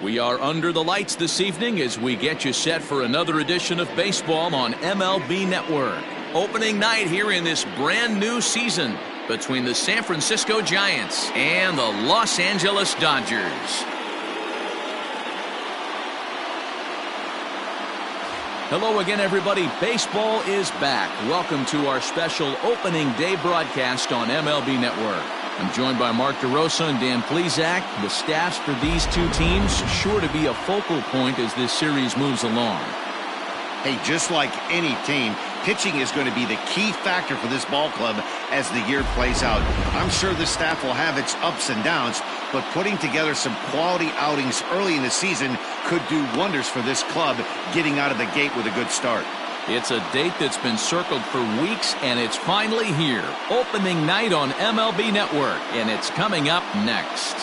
We are under the lights this evening as we get you set for another edition of baseball on MLB Network. Opening night here in this brand new season between the San Francisco Giants and the Los Angeles Dodgers. Hello again, everybody. Baseball is back. Welcome to our special opening day broadcast on MLB Network. I'm joined by Mark DeRosa and Dan Plesac. The staffs for these two teams sure to be a focal point as this series moves along. Hey, just like any team, pitching is going to be the key factor for this ball club as the year plays out. I'm sure the staff will have its ups and downs, but putting together some quality outings early in the season could do wonders for this club getting out of the gate with a good start. It's a date that's been circled for weeks, and it's finally here. Opening night on MLB Network, and it's coming up next.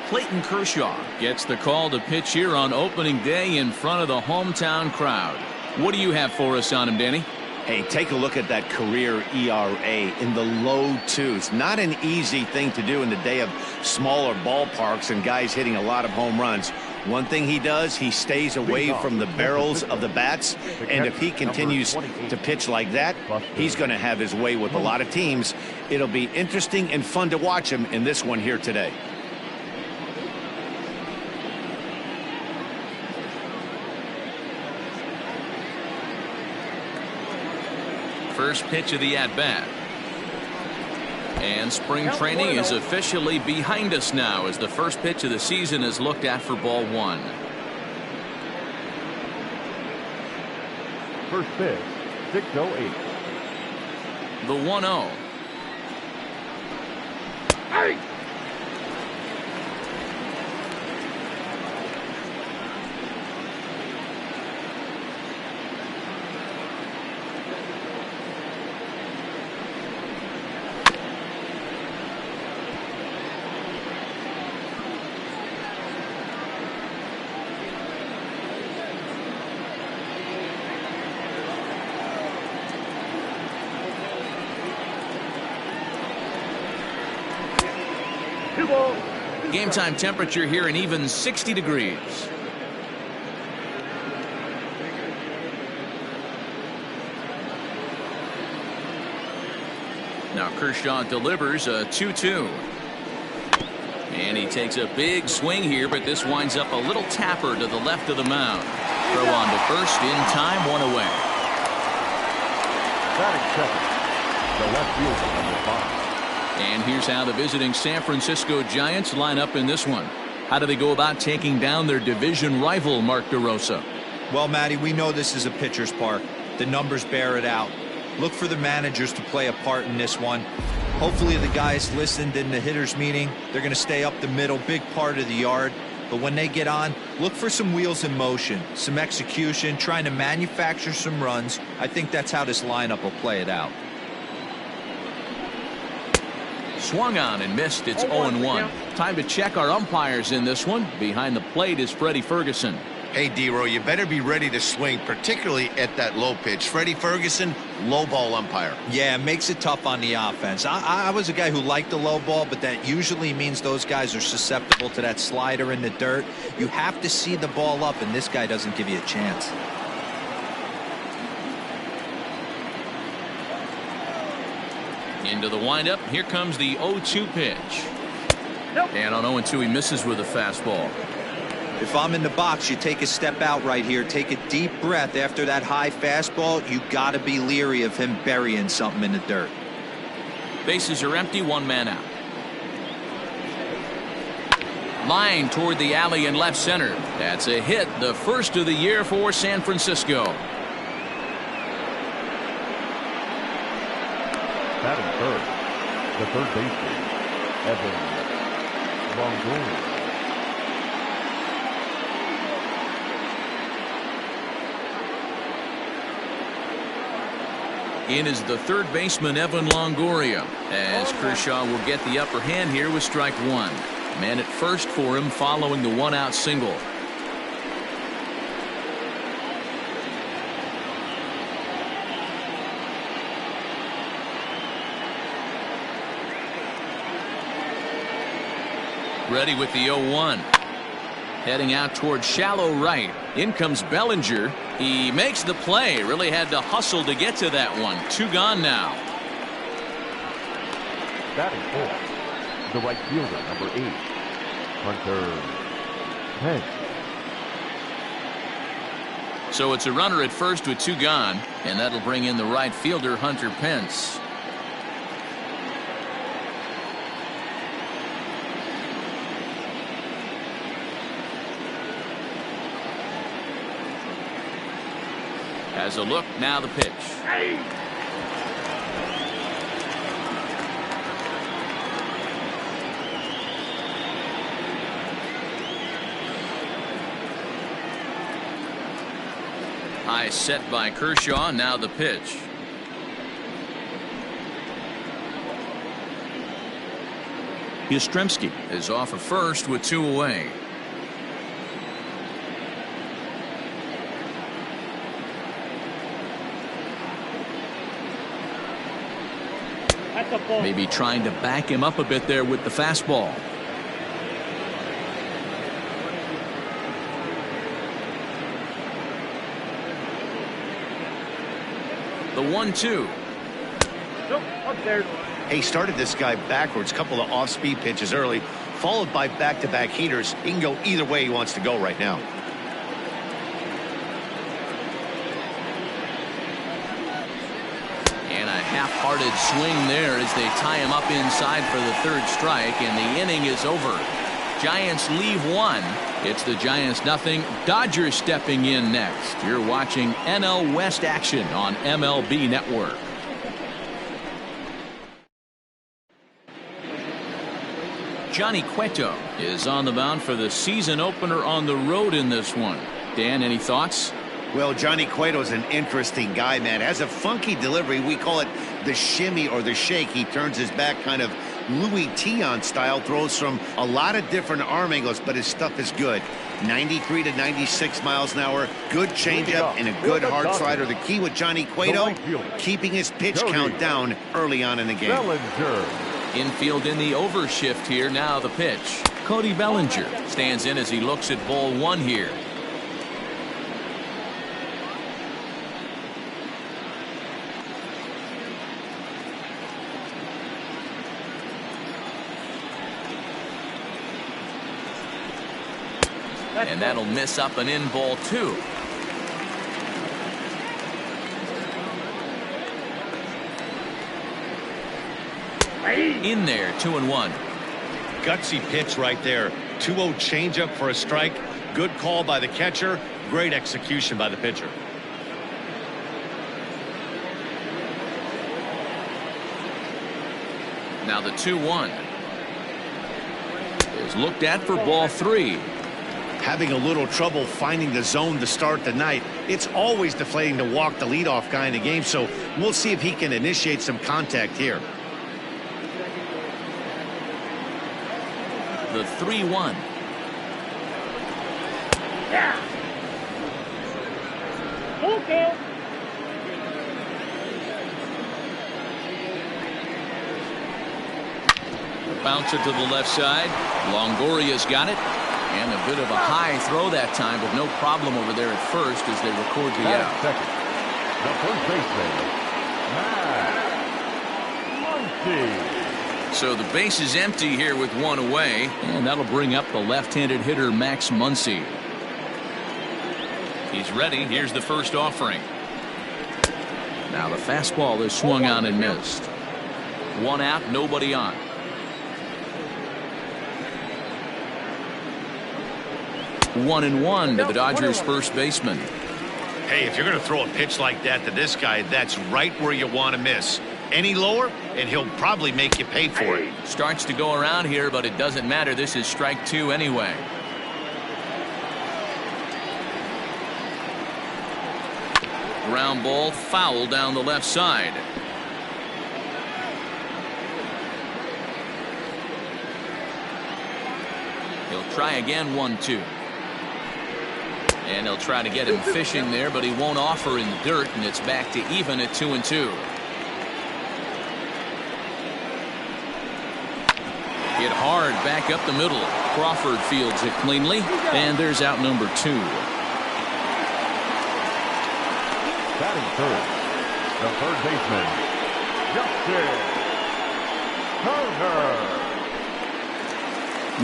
Clayton Kershaw gets the call to pitch here on opening day in front of the hometown crowd. What do you have for us on him, Danny? Hey, take a look at that career ERA in the low twos. Not an easy thing to do in the day of smaller ballparks and guys hitting a lot of home runs. One thing he does, he stays away from the barrels of the bats, and if he continues to pitch like that, he's going to have his way with a lot of teams. It'll be interesting and fun to watch him in this one here today. First pitch of the at-bat. And spring training is officially behind us now as the first pitch of the season is looked at for ball one. First pitch, 6-0-8. The 1-0. Hey! Game time temperature here an even 60 degrees. Now Kershaw delivers a 2-2. And he takes a big swing here, but this winds up a little tapper to the left of the mound. Throw on to first in time, one away. Batting second, the left fielder, number 5. And here's how the visiting San Francisco Giants line up in this one. How do they go about taking down their division rival, Mark DeRosa? Well, Matty, we know this is a pitcher's park. The numbers bear it out. Look for the managers to play a part in this one. Hopefully the guys listened in the hitters meeting. They're going to stay up the middle, big part of the yard. But when they get on, look for some wheels in motion, some execution, trying to manufacture some runs. I think that's how this lineup will play it out. Swung on and missed. It's 0-1. Time to check our umpires in this one. Behind the plate is Freddie Ferguson. Hey, D-Row, you better be ready to swing, particularly at that low pitch. Freddie Ferguson, low ball umpire. Yeah, it makes it tough on the offense. I was a guy who liked the low ball, but that usually means those guys are susceptible to that slider in the dirt. You have to see the ball up, and this guy doesn't give you a chance. Into the windup. Here comes the 0-2 pitch. And on 0-2, he misses with a fastball. If I'm in the box, you take a step out right here. Take a deep breath after that high fastball. You got to be leery of him burying something in the dirt. Bases are empty, one man out. Line toward the alley in left center. That's a hit, the first of the year for San Francisco. Batting third, the third baseman, Evan Longoria. In is the third baseman, Evan Longoria, as Kershaw will get the upper hand here with strike one. Man at first for him following the one-out single. Ready with the 0-1. Heading out towards shallow right. In comes Bellinger. He makes the play. Really had to hustle to get to that one. Two gone now. Batting fourth, the right fielder, number 8, Hunter Pence. So it's a runner at first with two gone, and that'll bring in the right fielder, Hunter Pence. Has a look, now the pitch. High set by Kershaw, now the pitch. Yastrzemski is off at first with two away. Maybe trying to back him up a bit there with the fastball. The 1-2. He started this guy backwards, couple of off-speed pitches early, followed by back-to-back heaters. He can go either way he wants to go right now. And a half-hearted swing there as they tie him up inside for the third strike, and the inning is over. Giants leave one. It's the Giants nothing. Dodgers stepping in next. You're watching NL West action on MLB Network. Johnny Cueto is on the mound for the season opener on the road in this one. Dan, any thoughts? Well, Johnny Cueto's an interesting guy, man. Has a funky delivery. We call it the shimmy or the shake. He turns his back kind of Louis Tion style, throws from a lot of different arm angles, but his stuff is good. 93 to 96 miles an hour, good changeup and a good hard slider. The key with Johnny Cueto, keeping his pitch count down early on in the game. Infield in the overshift here. Now the pitch. Cody Bellinger stands in as he looks at ball one here. And that'll miss up and in ball two. In there, 2-1. Gutsy pitch right there. 2-0 changeup for a strike. Good call by the catcher. Great execution by the pitcher. Now the 2-1 is looked at for ball three. Having a little trouble finding the zone to start the night. It's always deflating to walk the leadoff guy in the game, so we'll see if he can initiate some contact here. The 3-1. Yeah. Okay. Bouncer to the left side. Longoria's got it. And a bit of a high throw that time, but no problem over there at first as they record the out. Second, the first baseman, Matt Muncy. So the base is empty here with one away, and that'll bring up the left-handed hitter Max Muncy. He's ready. Here's the first offering. Now the fastball is swung on and missed. One out, nobody on. 1-1 to the Dodgers first baseman. Hey, if you're going to throw a pitch like that to this guy, that's right where you want to miss. Any lower, and he'll probably make you pay for it. Starts to go around here, but it doesn't matter. This is strike two anyway. Ground ball foul down the left side. He'll try again, 1-2. And he'll try to get him fishing there, but he won't offer in the dirt, and it's back to even at 2-2. Hit hard back up the middle. Crawford fields it cleanly, and there's out number 2. Batting third, the third baseman, Justin Turner.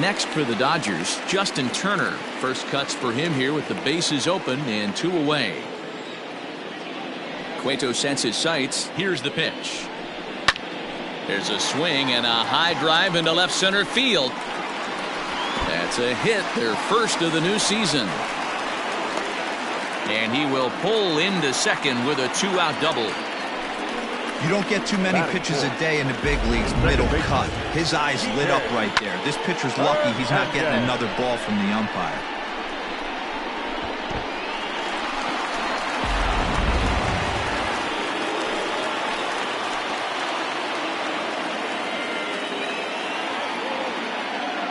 Next for the Dodgers, Justin Turner. First cuts for him here with the bases open and 2 away. Cueto sets his sights. Here's the pitch. There's a swing and a high drive into left center field. That's a hit, their first of the new season. And he will pull into second with a 2-out double. You don't get too many pitches a day in the big leagues, middle cut. His eyes lit up right there. This pitcher's lucky he's not getting another ball from the umpire.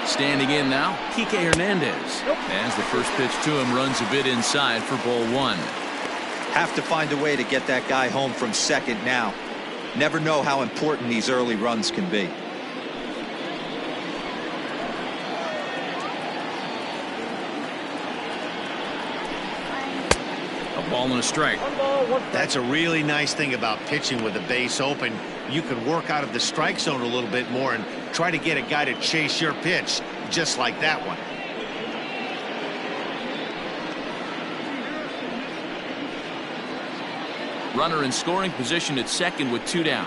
Standing in now, Kike Hernandez. As the first pitch to him runs a bit inside for ball 1. Have to find a way to get that guy home from second now. Never know how important these early runs can be. A ball and a strike. That's a really nice thing about pitching with the base open. You can work out of the strike zone a little bit more and try to get a guy to chase your pitch, just like that one. Runner in scoring position at second with 2 down.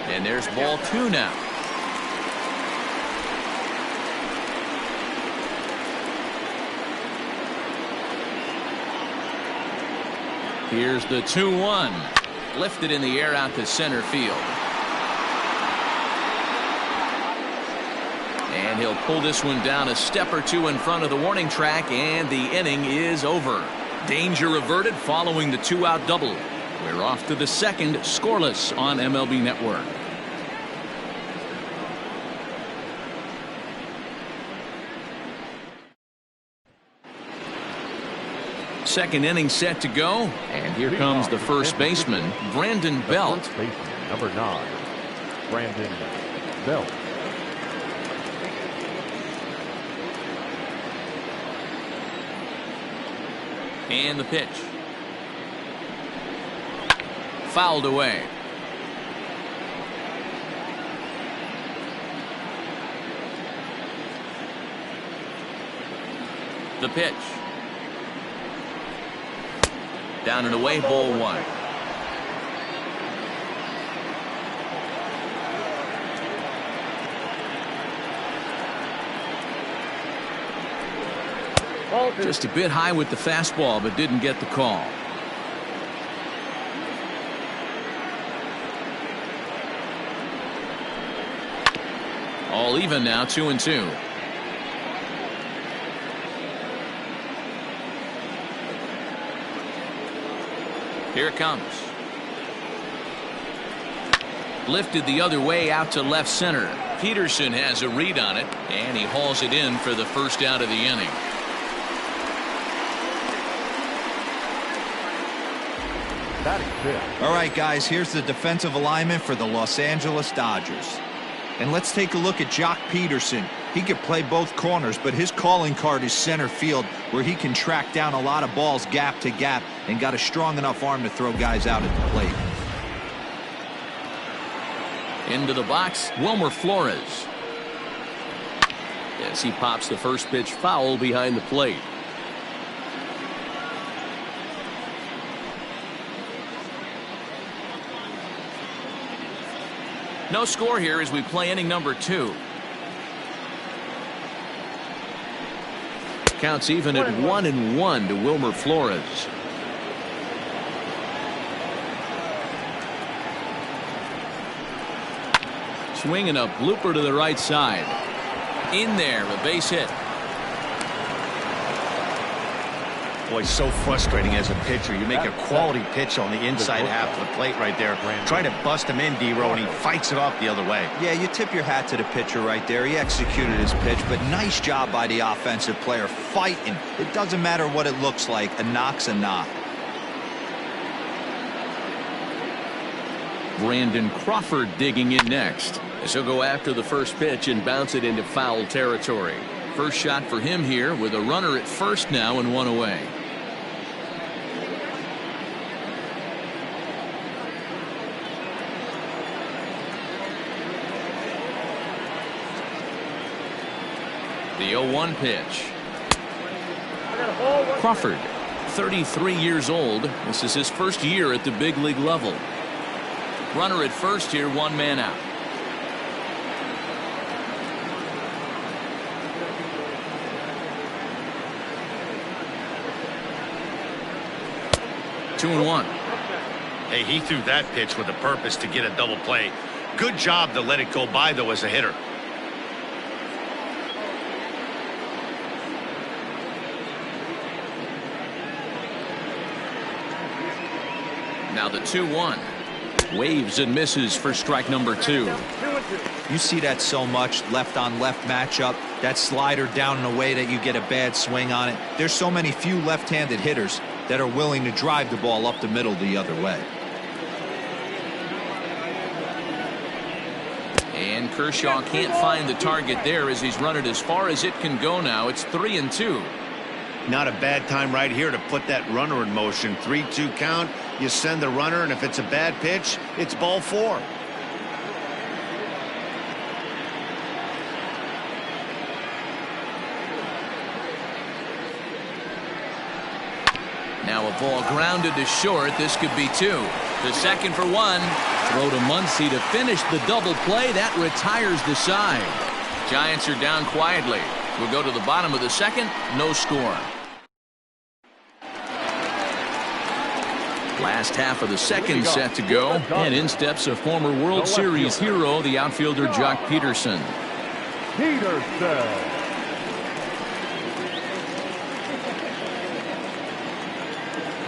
And there's ball 2 now. Here's the 2-1. Lifted in the air out to center field. And he'll pull this one down a step or 2 in front of the warning track, and the inning is over. Danger averted following the 2-out double. We're off to the second, scoreless on MLB Network. Second inning set to go, and here comes the first baseman, Brandon Belt. First baseman, number 9, Brandon Belt. And the pitch. Fouled away. The pitch. Down and away, ball 1. Just a bit high with the fastball, but didn't get the call. All even now, 2-2. Here it comes. Lifted the other way out to left center. Peterson has a read on it, and he hauls it in for the first out of the inning. All right, guys, here's the defensive alignment for the Los Angeles Dodgers. And let's take a look at Jock Peterson. He could play both corners, but his calling card is center field, where he can track down a lot of balls gap to gap and got a strong enough arm to throw guys out at the plate. Into the box, Wilmer Flores. As he pops the first pitch foul behind the plate. No score here as we play inning number 2. Counts even at 1-1 to Wilmer Flores. Swinging a blooper to the right side. In there, a base hit. Boy, so frustrating as a pitcher. You make a quality pitch on the inside half of the plate right there. Try to bust him in, D-Row, and he fights it off the other way. Yeah, you tip your hat to the pitcher right there. He executed his pitch, but nice job by the offensive player fighting. It doesn't matter what it looks like. A knock's a knock. Brandon Crawford digging in next, as he'll go after the first pitch and bounce it into foul territory. First shot for him here with a runner at first now and one away. The 0-1 pitch. Crawford, 33 years old. This is his first year at the big league level. Runner at first here, one man out. Two and one. Hey, he threw that pitch with a purpose to get a double play. Good job to let it go by, though, as a hitter. Now the 2-1. Waves and misses for strike number 2. You see that so much, left on left matchup. That slider down in a way that you get a bad swing on it. There's so many few left-handed hitters that are willing to drive the ball up the middle the other way. And Kershaw can't find the target there as he's run it as far as it can go now. It's 3-2. Not a bad time right here to put that runner in motion. 3-2 count. You send the runner, and if it's a bad pitch, it's ball 4. Now a ball grounded to short. This could be 2. The second for 1. Throw to Muncy to finish the double play. That retires the side. Giants are down quietly. We'll go to the bottom of the second. No score. Last half of the second set to go, and in steps a former World Series hero, the outfielder Jock Peterson.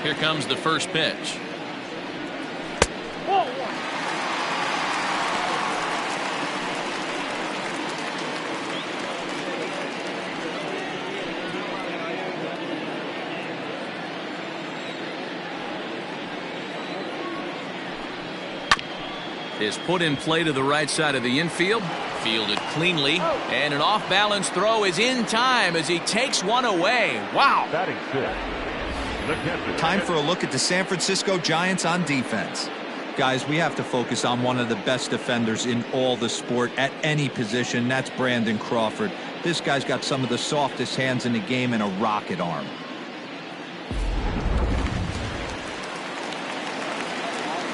Here comes the first pitch. Is put in play to the right side of the infield. Fielded cleanly. And an off-balance throw is in time as he takes one away. Wow. Time for a look at the San Francisco Giants on defense. Guys, we have to focus on one of the best defenders in all the sport at any position. That's Brandon Crawford. This guy's got some of the softest hands in the game and a rocket arm.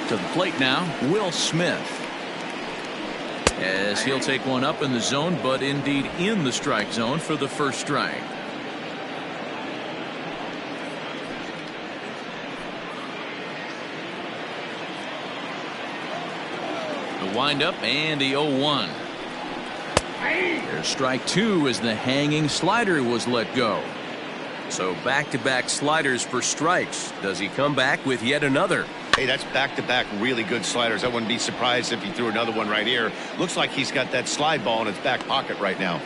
To the plate now, Will Smith. As he'll take one up in the zone, but indeed in the strike zone for the first strike. The windup and the 0-1. There's strike 2 as the hanging slider was let go. So back-to-back sliders for strikes. Does he come back with yet another? Hey, that's back-to-back really good sliders. I wouldn't be surprised if he threw another one right here. Looks like he's got that slide ball in his back pocket right now.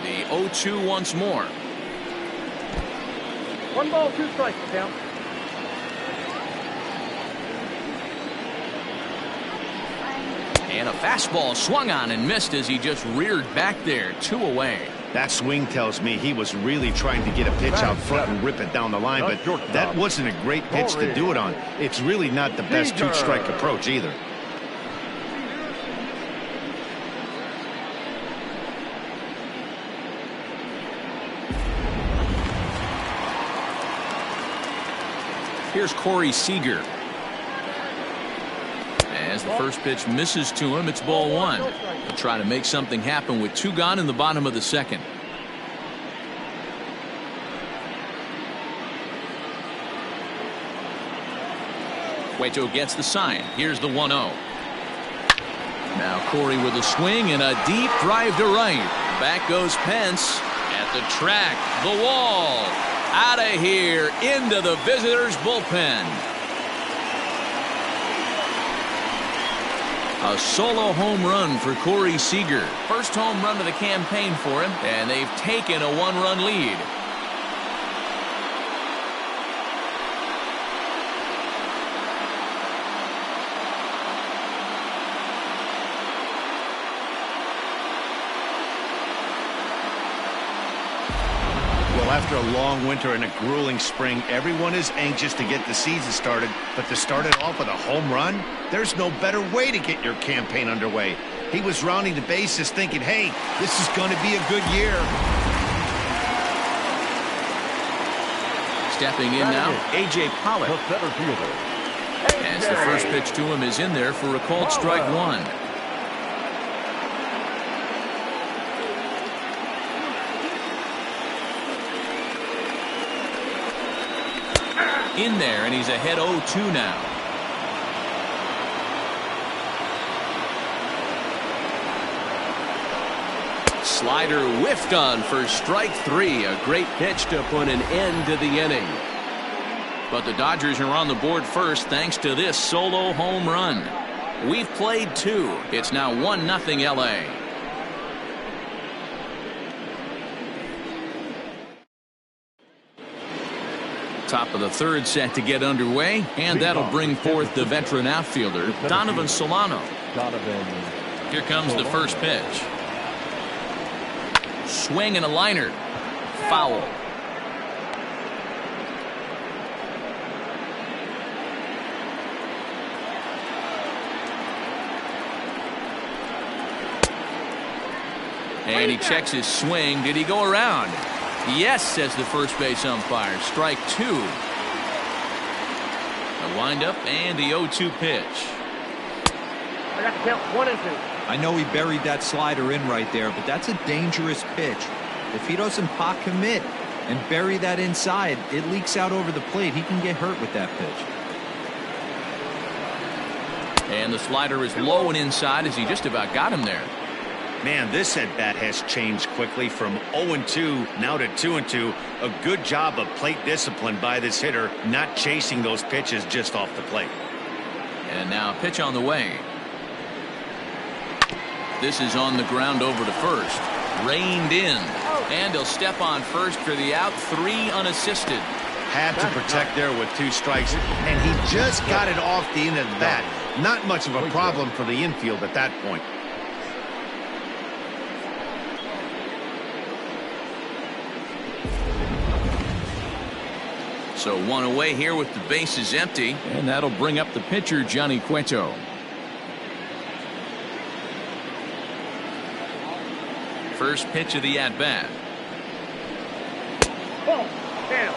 The 0-2 once more. 1 ball, 2 strikes, count. And a fastball swung on and missed as he just reared back there. 2 away. That swing tells me he was really trying to get a pitch out front and rip it down the line, but that wasn't a great pitch to do it on. It's really not the best 2-strike approach either. Here's Corey Seager. As the first pitch misses to him, it's ball 1. He'll try to make something happen with 2 gone in the bottom of the second. Cueto gets the sign. Here's the 1-0. Now Corey with a swing and a deep drive to right. Back goes Pence at the track, the wall, out of here into the visitors' bullpen. A solo home run for Corey Seager. First home run of the campaign for him, and they've taken a one-run lead. Well, after a long winter and a grueling spring, everyone is anxious to get the season started, but to start it off with a home run, there's no better way to get your campaign underway. He was rounding the bases thinking, hey, this is going to be a good year. Stepping in now, A.J. Pollock. The center fielder. As the first pitch to him is in there for a called strike one. In there, and he's ahead 0-2 now. Slider whiffed on for strike three. A great pitch to put an end to the inning. But the Dodgers are on the board first thanks to this solo home run. We've played two. It's now 1-0 LA. Top of the third set to get underway, and that'll bring forth the veteran outfielder, Donovan Solano. Here comes the first pitch. Swing and a liner. Foul. And he checks his swing. Did he go around? Yes, says the first base umpire. Strike two. A windup and the 0-2 pitch. I got to count 1 and 2. I know he buried that slider in right there, but that's a dangerous pitch. If he doesn't pot commit and bury that inside, it leaks out over the plate. He can get hurt with that pitch. And the slider is low and inside as he just about got him there. Man, this at-bat has changed quickly from 0-2 now to 2-2. A good job of plate discipline by this hitter, not chasing those pitches just off the plate. And now a pitch on the way. This is on the ground over to first. Reined in. And he'll step on first for the out. 3 unassisted. Had to protect there with 2 strikes, and he just got it off the end of the bat. Not much of a problem for the infield at that point. So 1 away here with the bases empty, and that'll bring up the pitcher, Johnny Cueto. First pitch of the at-bat. Ball. Down.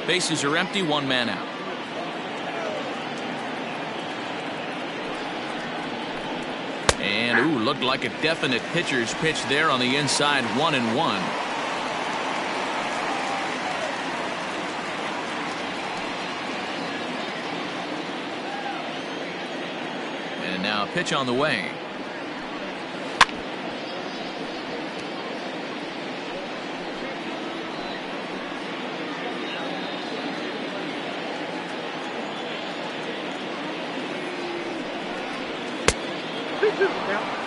Bases are empty, 1 man out. And, ooh, looked like a definite pitcher's pitch there on the inside, 1-1. And now a pitch on the way.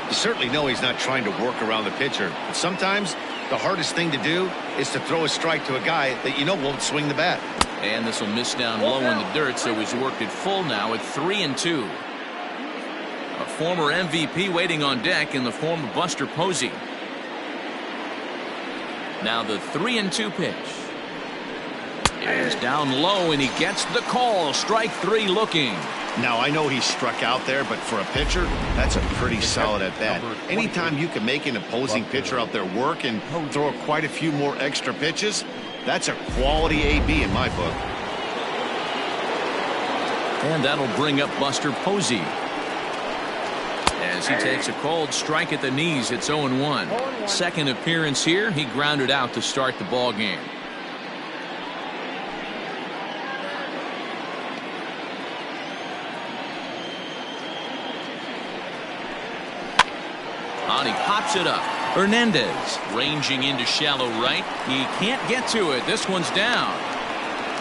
You certainly know he's not trying to work around the pitcher, but sometimes the hardest thing to do is to throw a strike to a guy that you know won't swing the bat. And this will miss down low in the dirt, so he's worked it full now at 3-2. A former MVP waiting on deck in the form of Buster Posey. Now the 3-2 pitch. Is down low, and he gets the call. Strike 3 looking. Now, I know he struck out there, but for a pitcher, that's a pretty solid at-bat. Anytime you can make an opposing pitcher out there work and throw quite a few more extra pitches, that's a quality AB in my book. And that'll bring up Buster Posey. As he takes a cold strike at the knees, it's 0-1. Second appearance here, he grounded out to start the ball game. And he pops it up. Hernandez ranging into shallow right. He can't get to it. This one's down.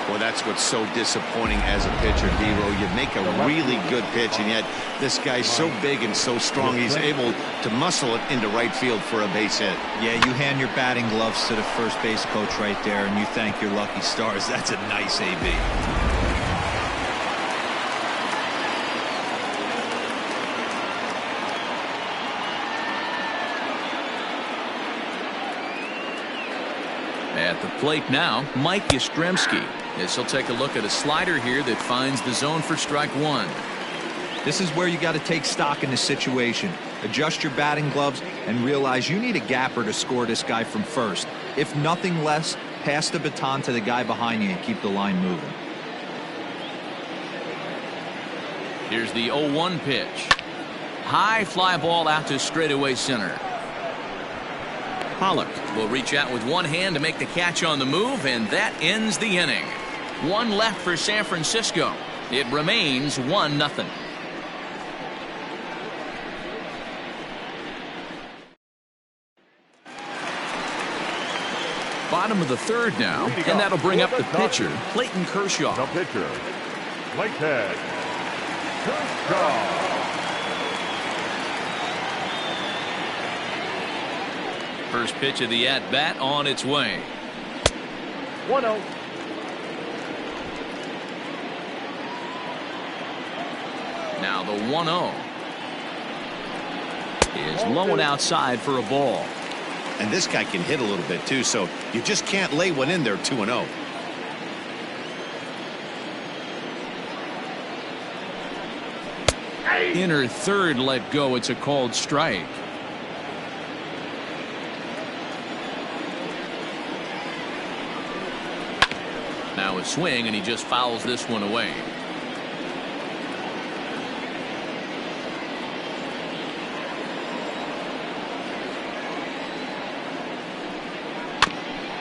Well, that's what's so disappointing as a pitcher, Devo. You make a really good pitch, and yet this guy's so big and so strong, he's able to muscle it into right field for a base hit. Yeah, you hand your batting gloves to the first base coach right there, and you thank your lucky stars. That's a nice AB. At the plate now, Mike Yastrzemski, as he'll take a look at a slider here that finds the zone for strike one. This is where you got to take stock in the situation. Adjust your batting gloves and realize you need a gapper to score this guy from first. If nothing less, pass the baton to the guy behind you and keep the line moving. Here's the 0-1 pitch. High fly ball out to straightaway center. Pollock will reach out with one hand to make the catch on the move, and that ends the inning. One left for San Francisco. It remains 1-0. Bottom of the third now, and that'll bring up the pitcher, Clayton Kershaw. The pitcher, Clayton Kershaw. First pitch of the at-bat on its way. 1-0. Now the 1-0 is low and outside for a ball. And this guy can hit a little bit too, so you just can't lay one in there 2-0. Inner third let go. It's a called strike. Now a swing, and he just fouls this one away.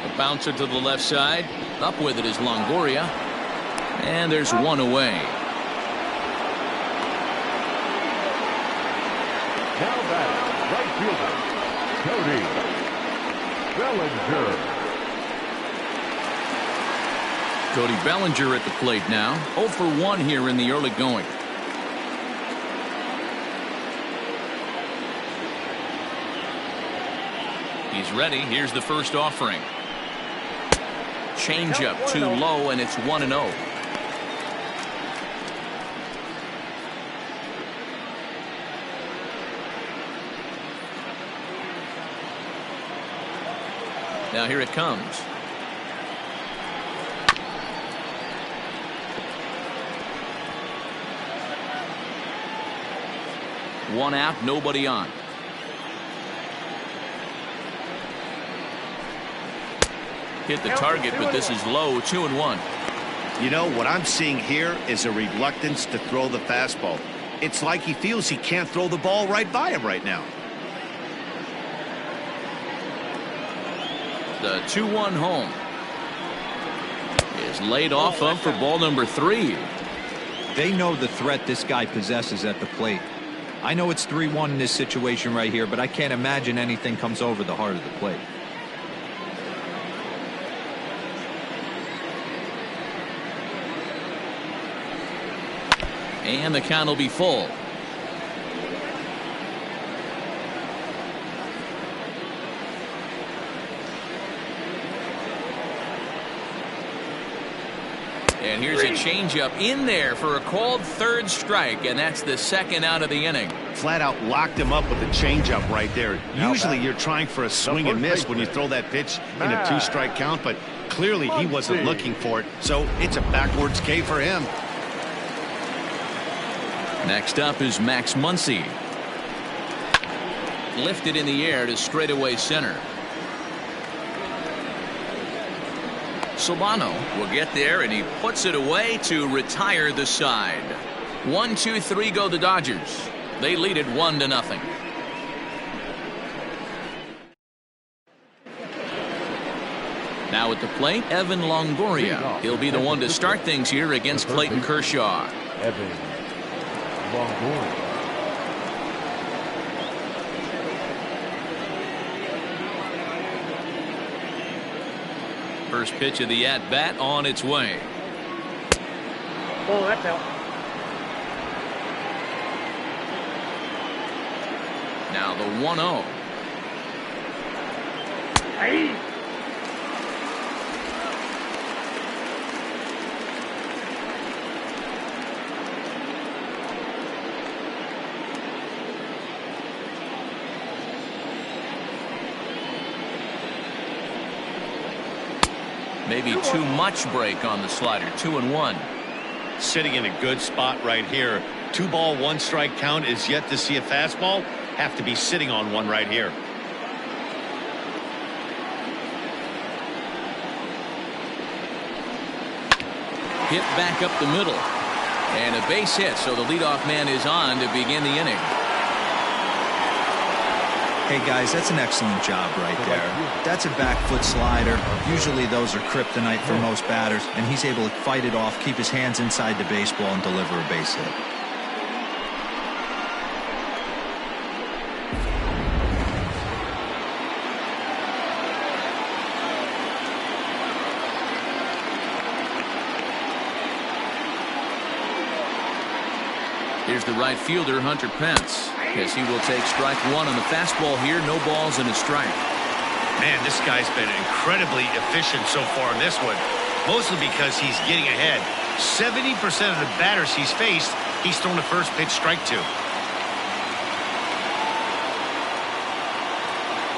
A bouncer to the left side. Up with it is Longoria. And there's one away. Now batting, right fielder, Cody Bellinger. Cody Bellinger at the plate now. 0 for 1 here in the early going. He's ready. Here's the first offering. Changeup too low, and it's 1-0. Now here it comes. One out, nobody on. Hit the target, but this is low. 2-1. You know, what I'm seeing here is a reluctance to throw the fastball. It's like he feels he can't throw the ball right by him right now. The 2-1 home is laid off of for ball number 3. They know the threat this guy possesses at the plate. I know it's 3-1 in this situation right here, but I can't imagine anything comes over the heart of the plate. And the count will be full. And here's a changeup in there for a called third strike, and that's the second out of the inning. Flat out locked him up with a changeup right there. Usually you're trying for a swing and miss when you throw that pitch in a 2-strike count, but clearly he wasn't looking for it, so it's a backwards K for him. Next up is Max Muncy. Lifted in the air to straightaway center. Solano will get there, and he puts it away to retire the side. 1-2-3 go the Dodgers. They lead it 1-0. Now at the plate, Evan Longoria. He'll be the one to start things here against Clayton Kershaw. Evan Longoria. First pitch of the at-bat on its way. Oh, that's out. Now the 1-0. Hey. Maybe too much break on the slider. 2-1. Sitting in a good spot right here. 2-ball, 1-strike count is yet to see a fastball. Have to be sitting on one right here. Hit back up the middle. And a base hit, so the leadoff man is on to begin the inning. Hey guys, that's an excellent job right there. That's a back foot slider. Usually those are kryptonite for most batters, and he's able to fight it off, keep his hands inside the baseball, and deliver a base hit. Here's the right fielder, Hunter Pence. Yes, he will take strike one on the fastball here. No balls and a strike. Man, this guy's been incredibly efficient so far in this one. Mostly because he's getting ahead. 70% of the batters he's faced, he's thrown the first pitch strike to.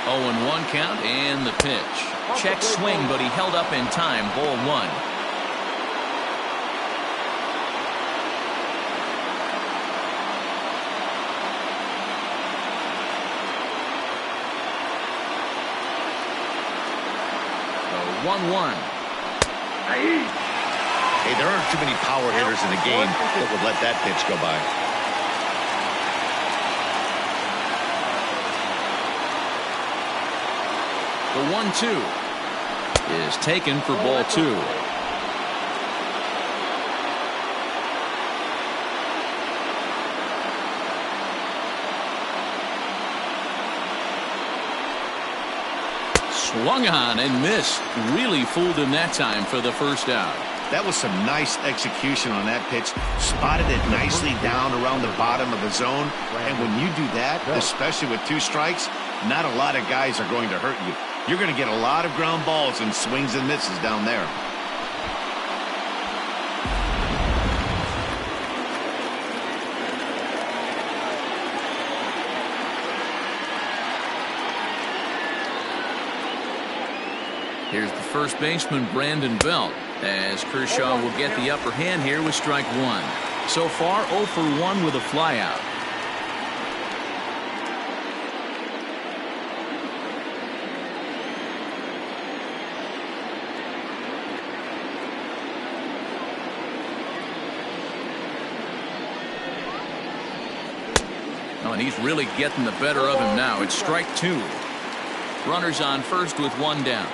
0-1 count and the pitch. Check swing, but he held up in time. Ball one. So 1-1. Hey, there aren't too many power hitters in the game that would let that pitch go by. The 1-2 is taken for ball two. Swung on and missed. Really fooled him that time for the first out. That was some nice execution on that pitch. Spotted it nicely down around the bottom of the zone. And when you do that, especially with 2 strikes, not a lot of guys are going to hurt you. You're going to get a lot of ground balls and swings and misses down there. Here's the first baseman, Brandon Belt, as Kershaw will get the upper hand here with strike one. So far, 0 for 1 with a flyout. Oh, and he's really getting the better of him now. It's strike 2. Runners on first with 1 down.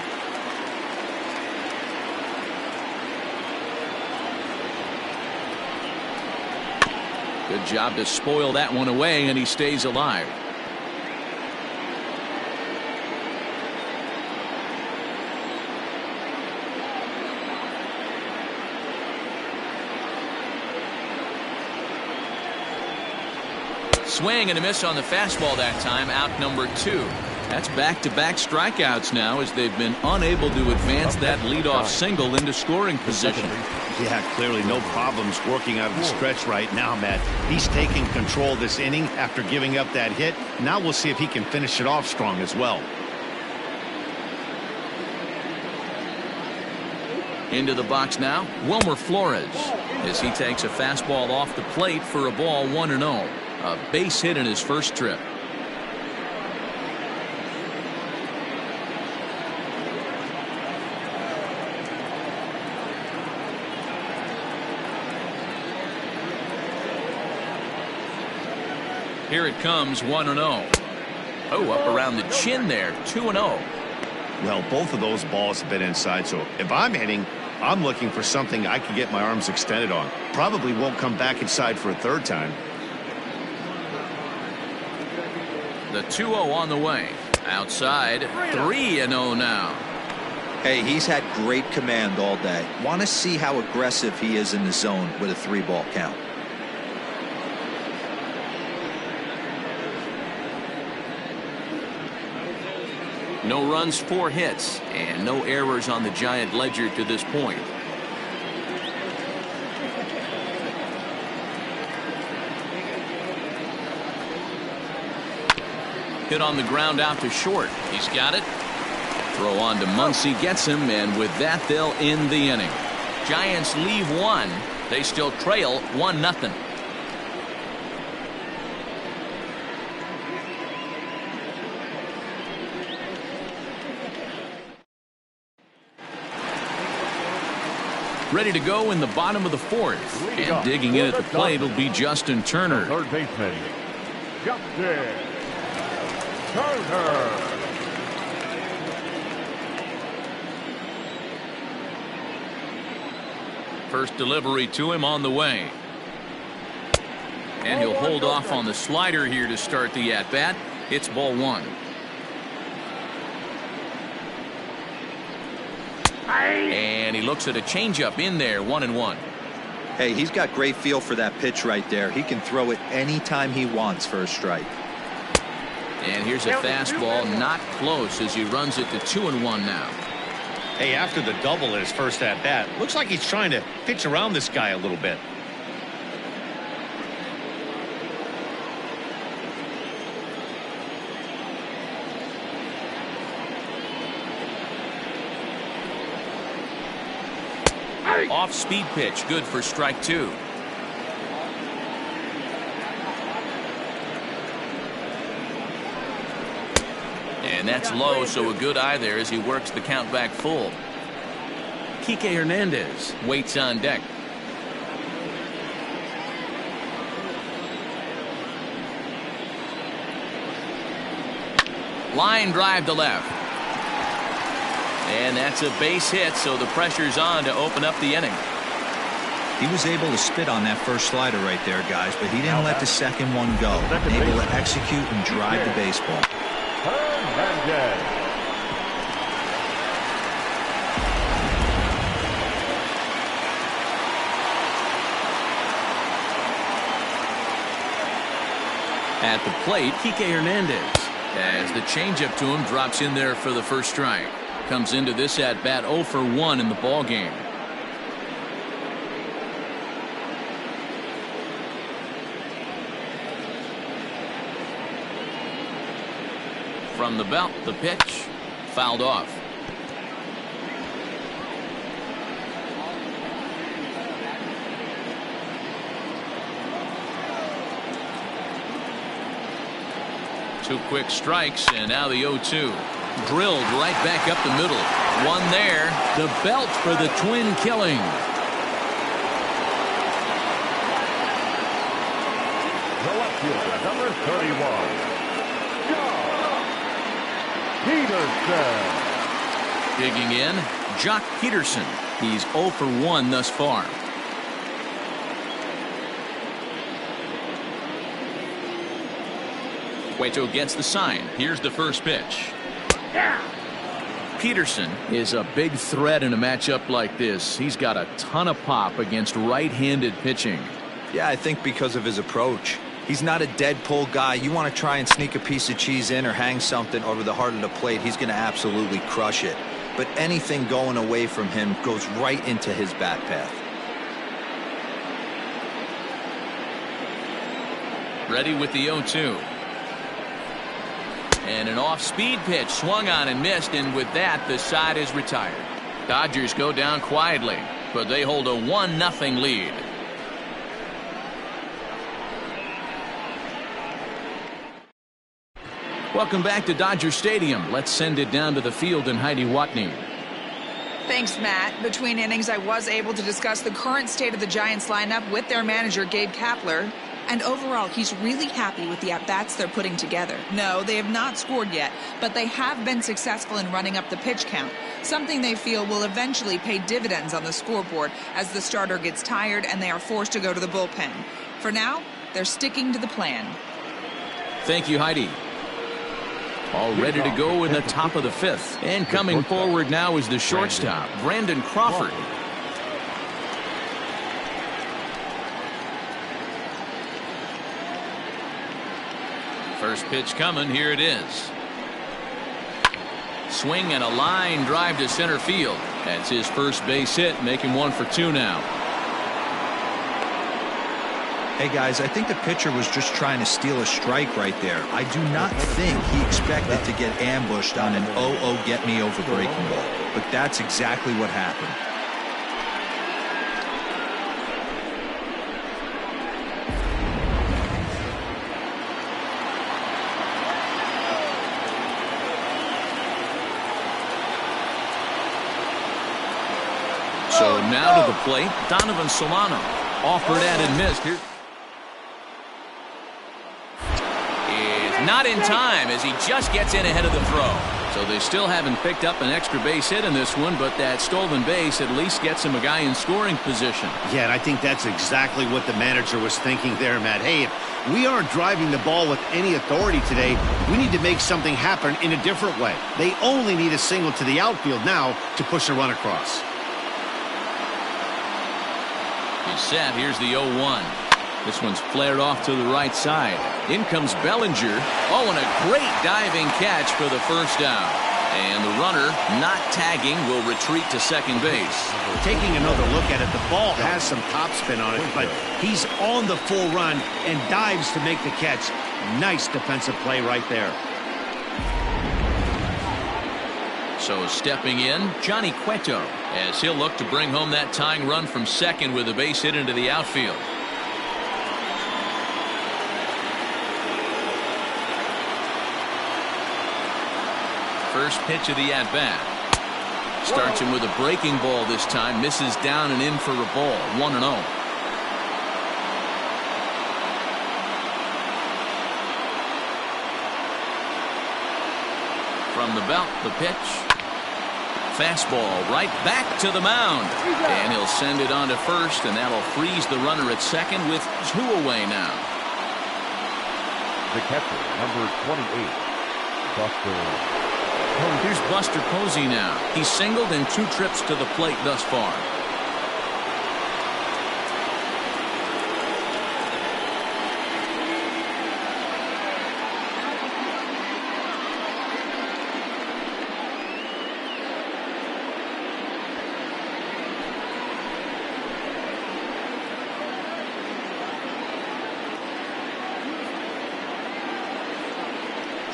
Good job to spoil that one away, and he stays alive. Swing and a miss on the fastball that time. Out number 2. That's back-to-back strikeouts now as they've been unable to advance that leadoff single into scoring position. Yeah, clearly no problems working out of the stretch right now, Matt. He's taking control this inning after giving up that hit. Now we'll see if he can finish it off strong as well. Into the box now, Wilmer Flores, as he takes a fastball off the plate for a ball 1-0. A base hit in his first trip. Here it comes, 1-0. Oh, up around the chin there, 2-0. Well, both of those balls have been inside, so if I'm hitting, I'm looking for something I can get my arms extended on. Probably won't come back inside for a third time. The 2-0 on the way. Outside, 3-0 now. Hey, he's had great command all day. Want to see how aggressive he is in the zone with a 3-ball count. No runs, 4 hits, and no errors on the Giant ledger to this point. Hit on the ground out to short. He's got it. Throw on to Muncy, gets him, and with that, they'll end the inning. Giants leave 1. They still trail 1-0. Ready to go in the bottom of the 4th. And digging in at the plate will be Justin Turner. Third baseman, Justin Turner. First delivery to him on the way. And he'll hold off on the slider here to start the at-bat. It's ball 1. And he looks at a changeup in there, 1-1. Hey, he's got great feel for that pitch right there. He can throw it anytime he wants for a strike. And here's a fastball, not close, as he runs it to 2-1 now. Hey, after the double in his first at-bat, looks like he's trying to pitch around this guy a little bit. Off-speed pitch, good for strike 2. And that's low, so a good eye there as he works the count back full. Kike Hernandez waits on deck. Line drive to left. And that's a base hit, so the pressure's on to open up the inning. He was able to spit on that first slider right there, guys, but he didn't let the second one go. Able to execute and drive the baseball. At the plate, Kike Hernandez, as the changeup to him drops in there for the first strike. Comes into this at bat 0 for 1 in the ball game. From the belt, the pitch fouled off. Two quick strikes, and now the 0-2. Drilled right back up the middle. One there. The belt for the twin killing. The left fielder, number 31, Jock Peterson. Digging in, Jock Peterson. He's 0 for 1 thus far. Cueto gets the sign. Here's the first pitch. Peterson is a big threat in a matchup like this. He's got a ton of pop against right-handed pitching. Yeah, I think because of his approach. He's not a dead pull guy. You want to try and sneak a piece of cheese in or hang something over the heart of the plate, he's going to absolutely crush it. But anything going away from him goes right into his bat path. Ready with the 0-2. And an off-speed pitch swung on and missed, and with that, the side is retired. Dodgers go down quietly, but they hold a 1-0 lead. Welcome back to Dodger Stadium. Let's send it down to the field and Heidi Watney. Thanks, Matt. Between innings, I was able to discuss the current state of the Giants lineup with their manager, Gabe Kapler. And overall, he's really happy with the at-bats they're putting together. No, they have not scored yet, but they have been successful in running up the pitch count, something they feel will eventually pay dividends on the scoreboard as the starter gets tired and they are forced to go to the bullpen. For now, they're sticking to the plan. Thank you, Heidi. All ready to go in the top of the 5th. And coming forward now is the shortstop, Brandon Crawford. First pitch coming. Here it is. Swing and a line drive to center field. That's his first base hit, making 1 for 2 now. Hey guys, I think the pitcher was just trying to steal a strike right there. I do not think he expected to get ambushed on an 0-0 get me over breaking ball, but that's exactly what happened. So now to the plate, Donovan Solano. Offered at and missed. Here is not in time as he just gets in ahead of the throw. So they still haven't picked up an extra base hit in this one, but that stolen base at least gets him a guy in scoring position. Yeah, and I think that's exactly what the manager was thinking there, Matt. Hey, if we aren't driving the ball with any authority today, we need to make something happen in a different way. They only need a single to the outfield now to push a run across. He's set. Here's the 0-1. This one's flared off to the right side. In comes Bellinger. Oh, and a great diving catch for the first down. And the runner, not tagging, will retreat to second base. Taking another look at it, the ball has some topspin on it, but he's on the full run and dives to make the catch. Nice defensive play right there. So stepping in, Johnny Cueto, as he'll look to bring home that tying run from second with a base hit into the outfield. First pitch of the at-bat. Starts him with a breaking ball this time. Misses down and in for a ball. 1-0. From the belt, the pitch. Fastball right back to the mound. And he'll send it on to first, and that'll freeze the runner at second with 2 away now. The catcher, number 28, Buster. Here's Buster Posey now. He's singled in 2 trips to the plate thus far.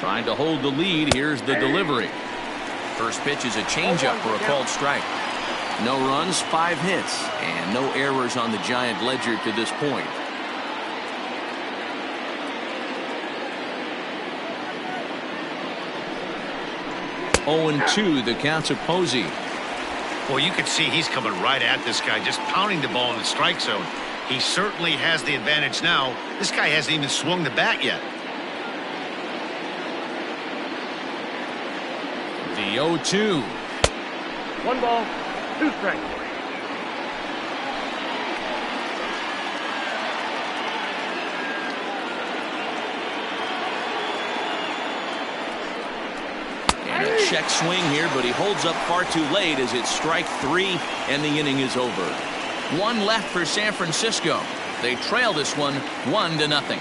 Trying to hold the lead. Here's the delivery. First pitch is a changeup for a called strike. No runs, 5 hits, and no errors on the Giant ledger to this point. Oh, 0-2, the count to Posey. Well, you can see he's coming right at this guy, just pounding the ball in the strike zone. He certainly has the advantage now. This guy hasn't even swung the bat yet. The 0-2. 1 ball, 2 strikes. And a check swing here, but he holds up far too late as it's strike 3 and the inning is over. 1 left for San Francisco. They trail this one 1-0.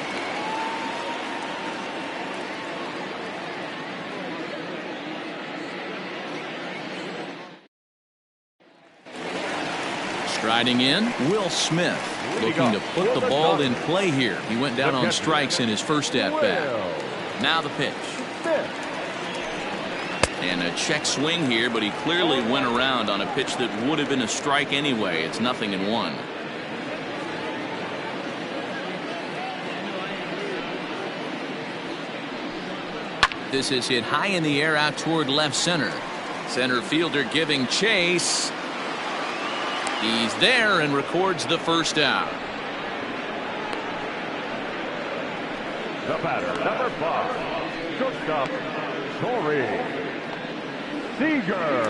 Striding in, Will Smith, looking to put the ball in play here. He went down on strikes in his first at-bat. Now the pitch. And a check swing here, but he clearly went around on a pitch that would have been a strike anyway. It's 0-1. This is hit high in the air out toward left center. Center fielder giving chase. He's there and records the first out. The batter, number 5, shortstop, Corey Seager.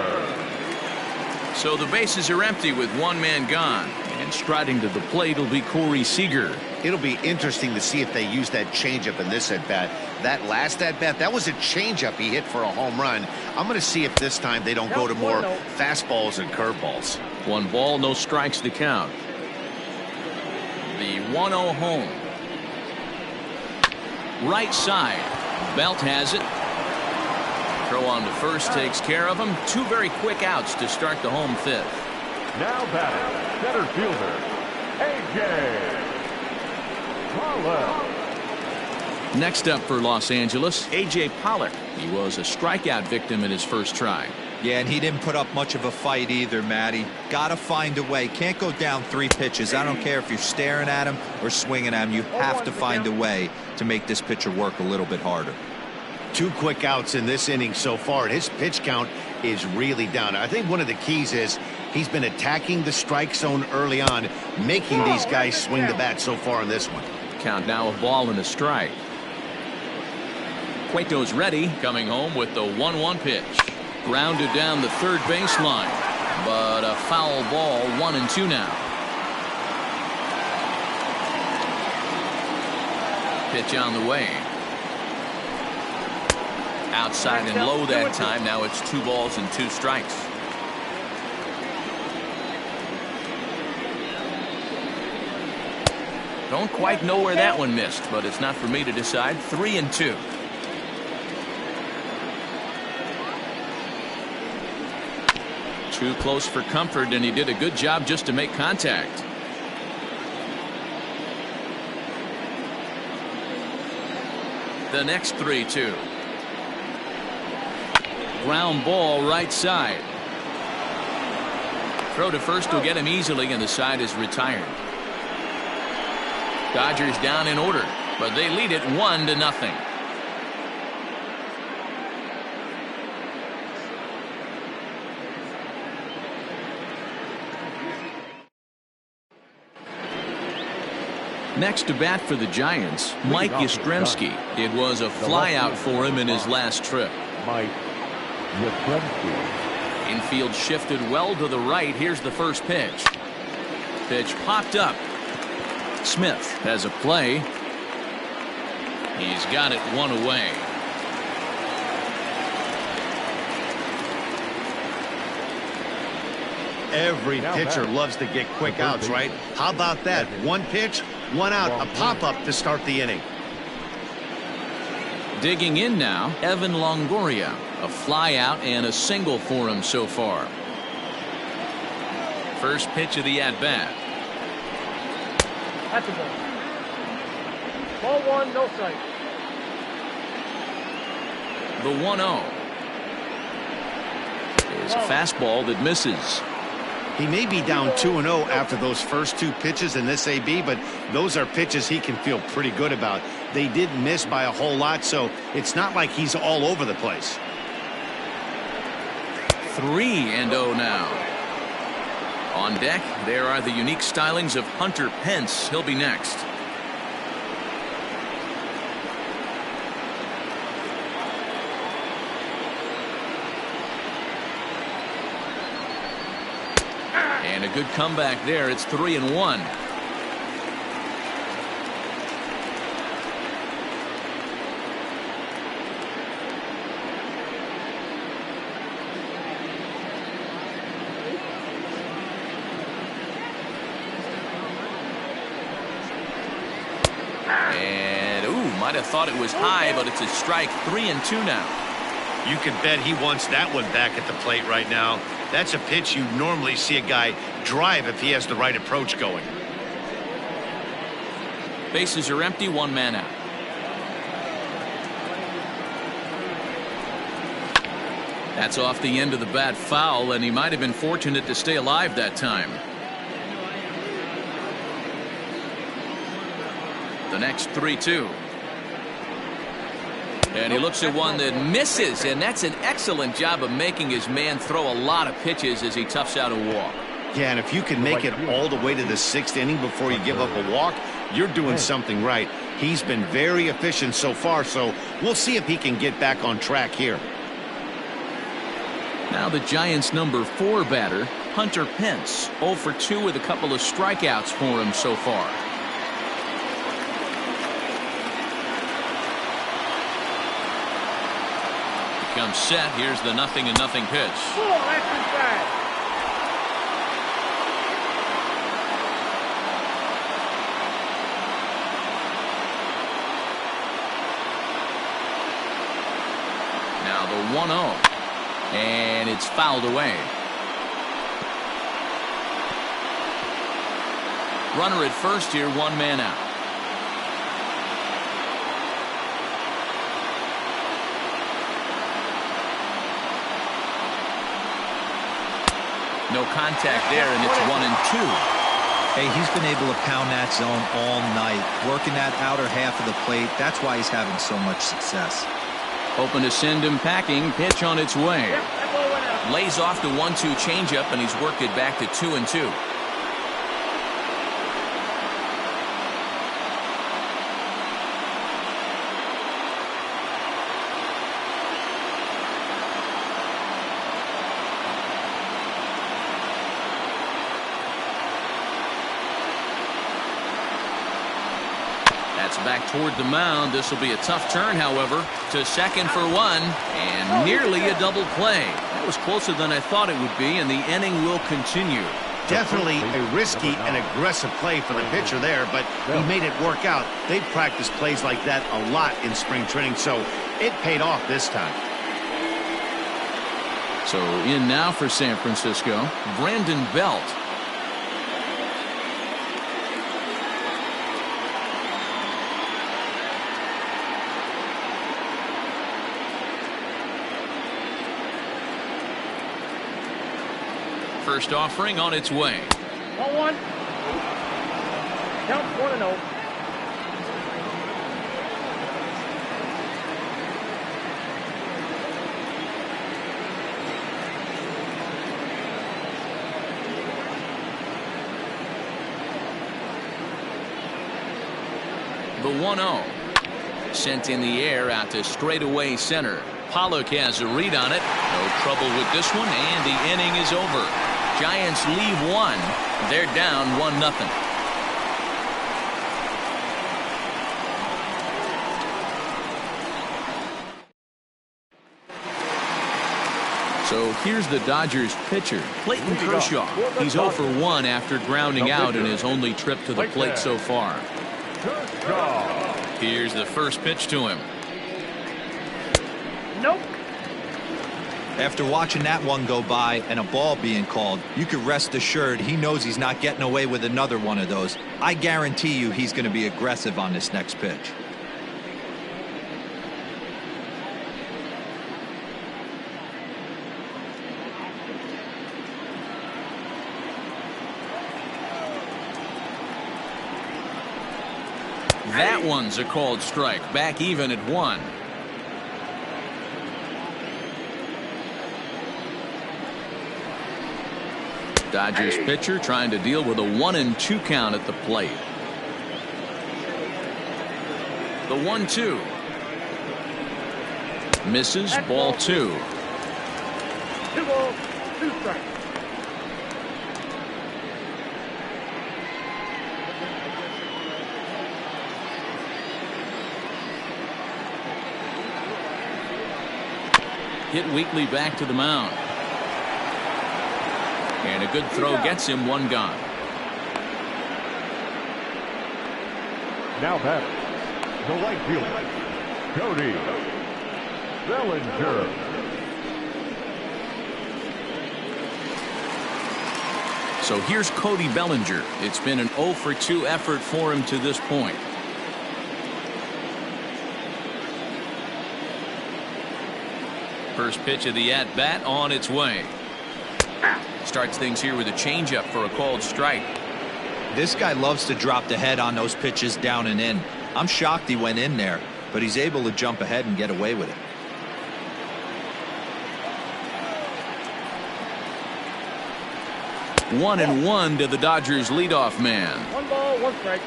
So the bases are empty with 1 man gone. And striding to the plate will be Corey Seager. It'll be interesting to see if they use that changeup in this at-bat. That last at-bat, that was a changeup he hit for a home run. I'm going to see if this time they don't go to more fastballs and curveballs. 1 ball, no strikes to count. The 1-0 home. Right side. Belt has it. Throw on to first takes care of him. 2 very quick outs to start the home 5th. Now batting, center fielder, A.J. Pollock. Next up for Los Angeles, A.J. Pollock. He was a strikeout victim in his first try. Yeah, and he didn't put up much of a fight either, Matty. Got to find a way. Can't go down 3 pitches. I don't care if you're staring at him or swinging at him. You have to find a way to make this pitcher work a little bit harder. 2 quick outs in this inning so far. His pitch count is really down. I think one of the keys is he's been attacking the strike zone early on, making these guys swing the bat so far in this one. Count now, a ball and a strike. Cueto's ready, coming home with the 1-1 pitch. Grounded down the third baseline, but a foul ball, 1-2 now. Pitch on the way. Outside and low that time. Now it's 2 balls and 2 strikes. Don't quite know where that one missed, but it's not for me to decide. 3-2. Too close for comfort, and he did a good job just to make contact. The next 3-2. Ground ball right side. Throw to first will get him easily, and the side is retired. Dodgers down in order, but they lead it 1-0. Next to bat for the Giants, Mike Yastrzemski. It was a flyout for him in his last trip. Mike Yastrzemski. Infield shifted well to the right. Here's the first pitch. Pitch popped up. Smith has a play. He's got it 1 away. Every pitcher loves to get quick outs, right? How about that? 1 pitch, 1 out, a pop-up to start the inning. Digging in now, Evan Longoria. A fly out and a single for him so far. First pitch of the at-bat. That's a ball. Ball 1, no strike. The 1-0 is a fastball that misses. He may be down 2-0 after those first 2 pitches in this AB, but those are pitches he can feel pretty good about. They did miss by a whole lot, so it's not like he's all over the place. 3-0 now. On deck, there are the unique stylings of Hunter Pence. He'll be next. And a good comeback there. It's 3-1. And might have thought it was high, but it's a strike. 3-2 now. You can bet he wants that one back at the plate right now. That's a pitch you normally see a guy drive if he has the right approach going. Bases are empty, 1 man out. That's off the end of the bat foul, and he might have been fortunate to stay alive that time. The next 3-2. And he looks at one that misses, and that's an excellent job of making his man throw a lot of pitches as he toughs out a walk. Yeah, and if you can make it all the way to the 6th inning before you give up a walk, you're doing something right. He's been very efficient so far, so we'll see if he can get back on track here. Now the Giants' number 4 batter, Hunter Pence, 0 for 2 with a couple of strikeouts for him so far. Comes set. Here's the 0-0 pitch. Ball, that's inside. Now the 1-0. And it's fouled away. Runner at first here, 1 man out. No contact there, and it's 1-2. Hey, he's been able to pound that zone all night, working that outer half of the plate. That's why he's having so much success. Hoping to send him packing. Pitch on its way. Yep, that ball went out. Lays off the 1-2 changeup, and he's worked it back to 2-2. Back toward the mound. This will be a tough turn, however, to second for 1, and nearly a double play. That was closer than I thought it would be, and the inning will continue. Definitely a risky and aggressive play for the pitcher there, but he made it work out. They've practiced plays like that a lot in spring training, so it paid off this time. So in now for San Francisco, Brandon Belt. First offering on its way. 1-1. Count 1-0. The 1-0. Sent in the air out to straightaway center. Pollock has a read on it. No trouble with this one, and the inning is over. Giants leave 1. They're down 1-0. So here's the Dodgers pitcher, Clayton Kershaw. He's 0 for 1 after grounding out in his only trip to the plate so far. Here's the first pitch to him. Nope. After watching that one go by and a ball being called, you can rest assured he knows he's not getting away with another one of those. I guarantee you he's going to be aggressive on this next pitch. That one's a called strike. Back even at 1. Dodgers pitcher trying to deal with a 1-2 count at the plate. The 1-2. Misses. Ball 2. 2 balls, 2 strikes. Hit weakly back to the mound. And a good throw gets him 1 gone. Now batting, the right fielder, Cody Bellinger. So here's Cody Bellinger. It's been an 0 for 2 effort for him to this point. First pitch of the at-bat on its way. Starts things here with a changeup for a called strike. This guy loves to drop the head on those pitches down and in. I'm shocked he went in there, but he's able to jump ahead and get away with it. One and one to the Dodgers leadoff man. 1 ball, 1 strike.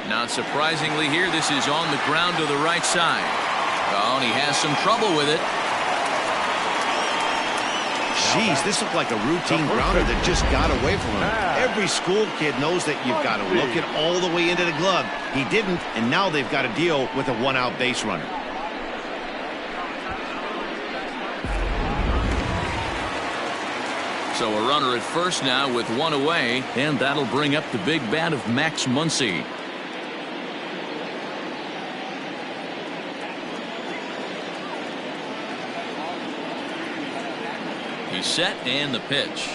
Not surprisingly here, this is on the ground to the right side. Oh, and he has some trouble with it. Jeez, this looked like a routine grounder that just got away from him. Every school kid knows that you've got to look it all the way into the glove. He didn't, and now they've got to deal with a one-out base runner. So a runner at first now with one away, and that'll bring up the big bat of Max Muncy. He's set, and the pitch.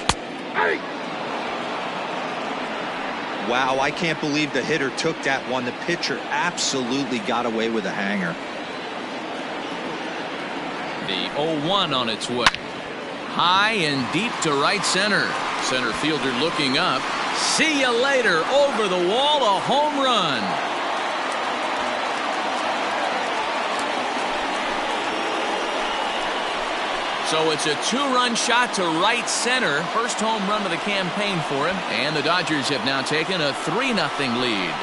Wow, I can't believe the hitter took that one. The pitcher absolutely got away with a hanger. The 0-1 on its way. High and deep to right center. Center fielder looking up. See you later. Over the wall, a home run. So it's a two-run shot to right center. First home run of the campaign for him. And the Dodgers have now taken a 3-0 lead.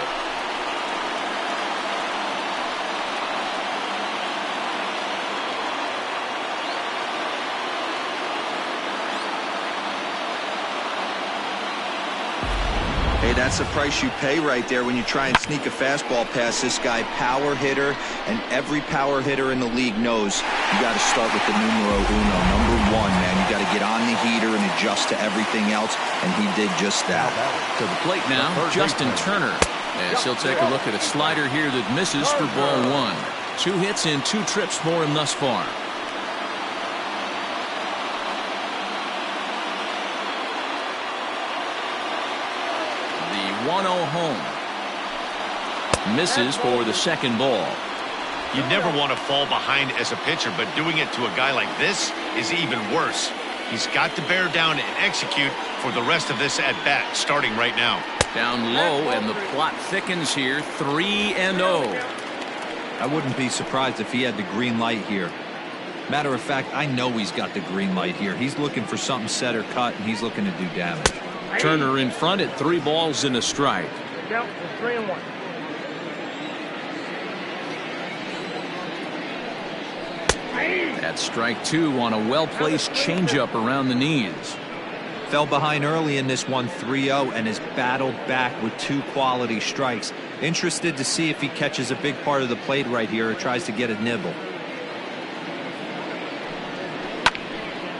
Hey, that's the price you pay right there when you try and sneak a fastball past this guy. Power hitter, and every power hitter in the league knows you got to start with the numero uno, number one, man. You got to get on the heater and adjust to everything else, and he did just that. To the plate now, Justin Turner. As he'll take a look at a slider here that misses for ball one. 2 hits and 2 trips for him thus far. The 1-0 home. Misses for the second ball. You never want to fall behind as a pitcher, but doing it to a guy like this is even worse. He's got to bear down and execute for the rest of this at-bat, starting right now. Down low, and the plot thickens here. 3-0. I wouldn't be surprised if he had the green light here. Matter of fact, I know he's got the green light here. He's looking for something set or cut, and he's looking to do damage. Turner in front at 3 balls and a strike. Count for 3-1. That's strike 2 on a well-placed changeup around the knees. Fell behind early in this one, 3-0, and has battled back with 2 quality strikes. Interested to see if he catches a big part of the plate right here or tries to get a nibble.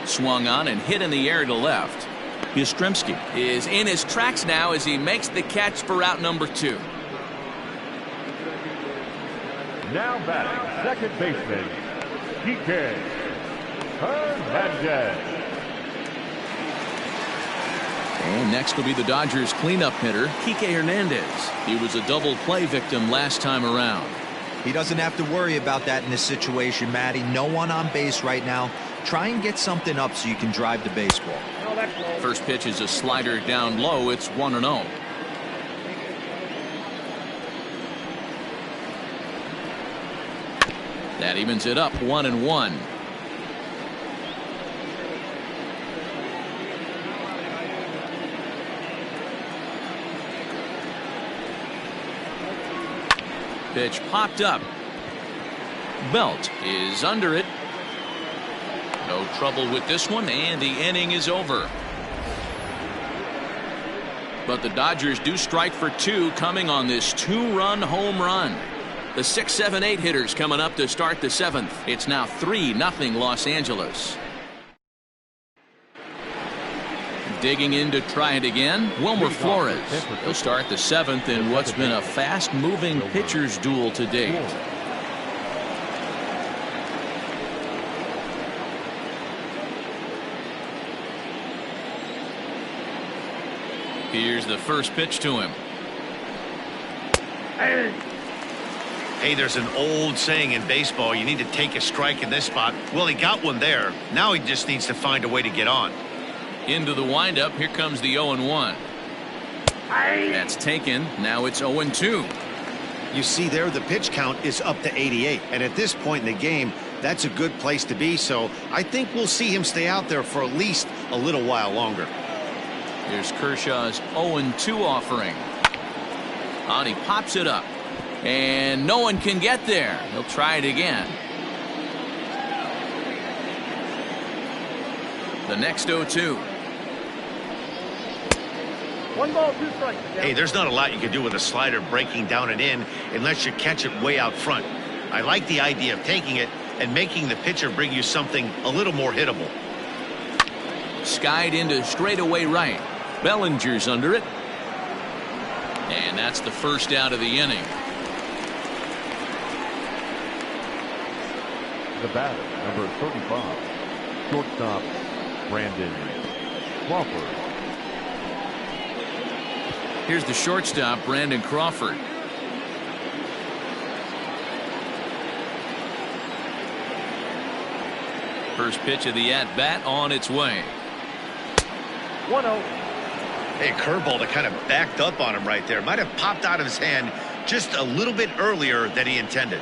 Swung on and hit in the air to left. Yastrzemski is in his tracks now as he makes the catch for out number 2. Now batting, second baseman, Kike Hernandez. And next will be the Dodgers cleanup hitter, Kike Hernandez. He was a double play victim last time around. He doesn't have to worry about that in this situation, Matty. No one on base right now. Try and get something up so you can drive the baseball. First pitch is a slider down low. It's 1-0. That evens it up 1-1. Pitch popped up. Belt is under it. No trouble with this one, and the inning is over. But the Dodgers do strike for 2 coming on this 2-run home run. The 6, 7, 8 hitters coming up to start the 7th. It's now 3-0 Los Angeles. Digging in to try it again, Wilmer Flores. He'll start the 7th in what's been a fast-moving pitcher's duel to date. Here's the first pitch to him. Hey, there's an old saying in baseball, you need to take a strike in this spot. Well, he got one there. Now he just needs to find a way to get on. Into the windup. Here comes the 0-1. That's taken. Now it's 0-2. You see there, the pitch count is up to 88. And at this point in the game, that's a good place to be. So I think we'll see him stay out there for at least a little while longer. Here's Kershaw's 0-2 offering. On, he pops it up. And no one can get there. He'll try it again. The next 0-2. 1 ball, 2 strikes. Hey, there's not a lot you can do with a slider breaking down and in unless you catch it way out front. I like the idea of taking it and making the pitcher bring you something a little more hittable. Skied into straightaway right. Bellinger's under it. And that's the first out of the inning. The batter, number 35, shortstop, Brandon Crawford. Here's the shortstop, Brandon Crawford. First pitch of the at-bat on its way. 1-0. Hey, curveball that kind of backed up on him right there. Might have popped out of his hand just a little bit earlier than he intended.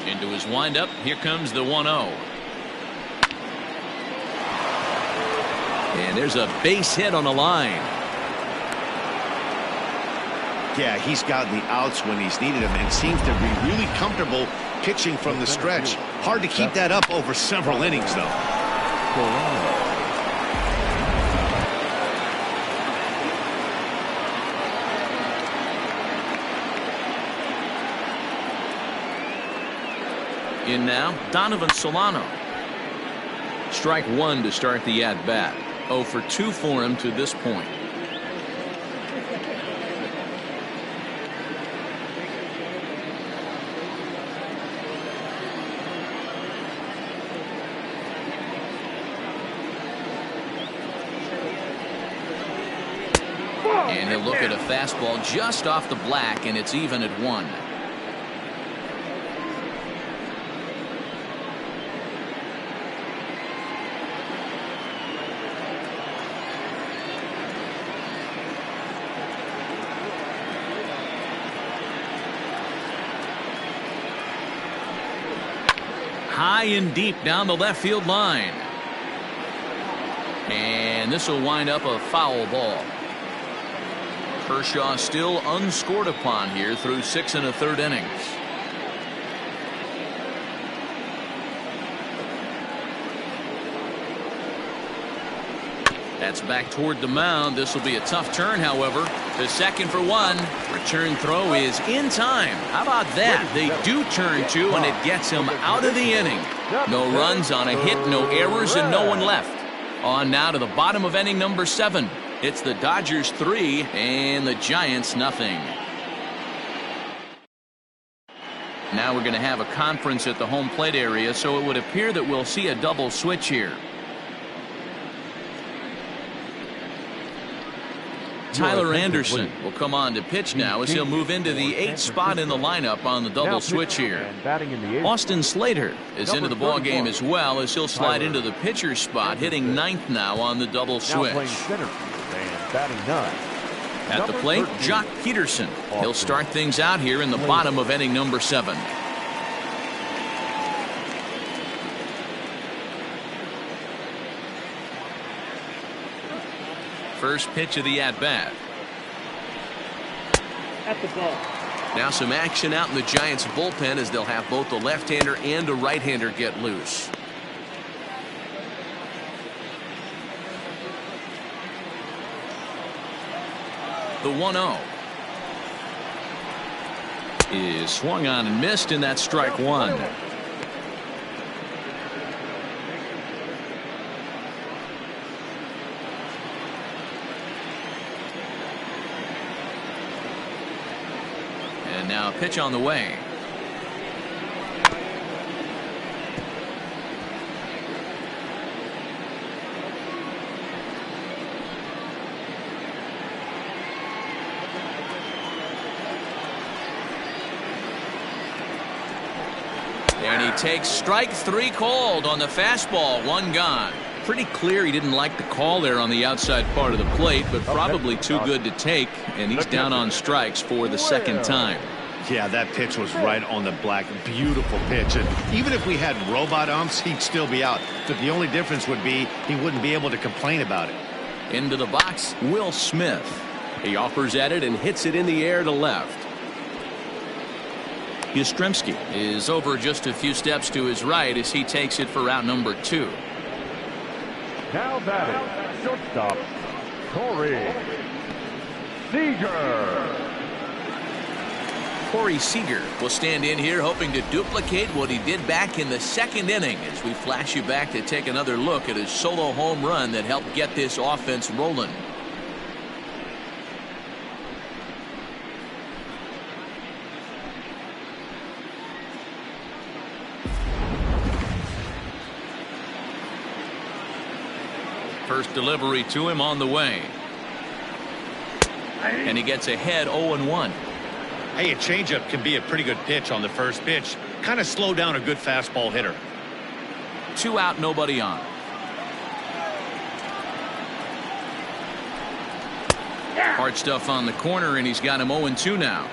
Into his windup. Here comes the 1-0. And there's a base hit on the line. Yeah, he's gotten the outs when he's needed them and seems to be really comfortable pitching from the stretch. Hard to keep that up over several innings, though. In now, Donovan Solano. Strike one to start the at-bat. 0 for 2 for him to this point. And he'll look at a fastball just off the black, and it's even at 1. High and deep down the left field line. And this will wind up a foul ball. Kershaw still unscored upon here through 6 1/3 innings. That's back toward the mound. This will be a tough turn, however. To second for 1. Return throw is in time. How about that? They do turn 2, and it gets him out of the inning. No runs on a hit, no errors, and no one left. On now to the bottom of inning number 7. It's the Dodgers 3 and the Giants nothing. Now we're going to have a conference at the home plate area, so it would appear that we'll see a double switch here. Tyler Anderson will come on to pitch now as he'll move into the 8th spot in the lineup on the double switch here. Austin Slater is into the ball game as well as he'll slide into the pitcher's spot, hitting 9th now on the double switch. At the plate, Jock Peterson. He'll start things out here in the bottom of inning number 7. First pitch of the at-bat. At the ball. Now some action out in the Giants bullpen as they'll have both a left-hander and a right-hander get loose. The 1-0 is swung on and missed, and that's strike 1. And now a pitch on the way. And he takes strike 3 called on the fastball. 1 gone. Pretty clear he didn't like the call there on the outside part of the plate, but probably too good to take, and he's down on strikes for the second time. Yeah, that pitch was right on the black. Beautiful pitch. And even if we had robot umps, he'd still be out. But the only difference would be he wouldn't be able to complain about it. Into the box, Will Smith. He offers at it and hits it in the air to left. Yastrzemski is over just a few steps to his right as he takes it for out number 2. Now batting, shortstop, Corey Seager. Corey Seager will stand in here hoping to duplicate what he did back in the 2nd inning as we flash you back to take another look at his solo home run that helped get this offense rolling. First delivery to him on the way. And he gets ahead 0-1. Hey, a changeup can be a pretty good pitch on the first pitch. Kind of slow down a good fastball hitter. 2 out, nobody on. Hard stuff on the corner, and he's got him 0-2 now.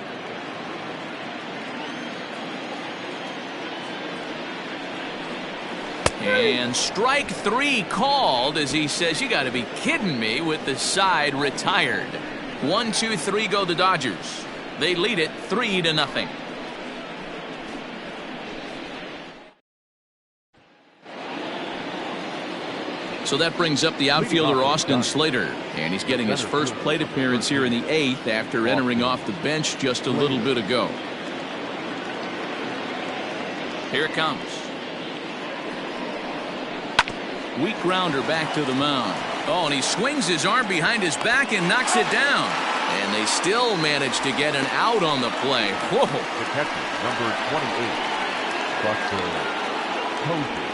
And strike 3 called as he says, you got to be kidding me, with the side retired. 1-2-3 go the Dodgers. They lead it 3-0. So that brings up the outfielder Austin Slater, and he's getting his first plate appearance here in the 8th after entering off the bench just a little bit ago. Here it comes. Weak grounder back to the mound. Oh, and he swings his arm behind his back and knocks it down. And they still manage to get an out on the play. Whoa. The catcher, number 28, Buster Posey.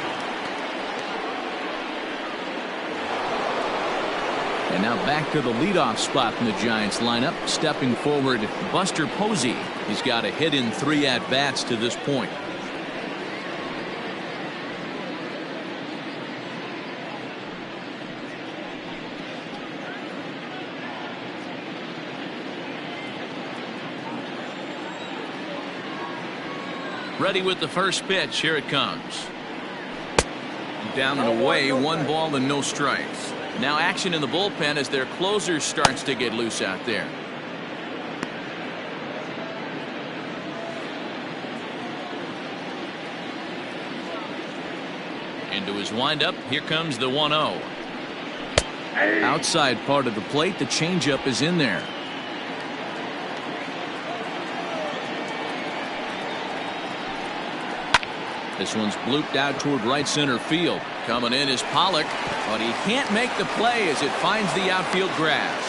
And now back to the leadoff spot in the Giants lineup. Stepping forward, Buster Posey. He's got a hit in 3 at-bats to this point. Ready with the first pitch. Here it comes. Down and away, 1 ball and no strikes. Now action in the bullpen as their closer starts to get loose out there. Into his windup. Here comes the 1-0. Outside part of the plate. The changeup is in there. This one's blooped out toward right center field. Coming in is Pollock, but he can't make the play as it finds the outfield grass.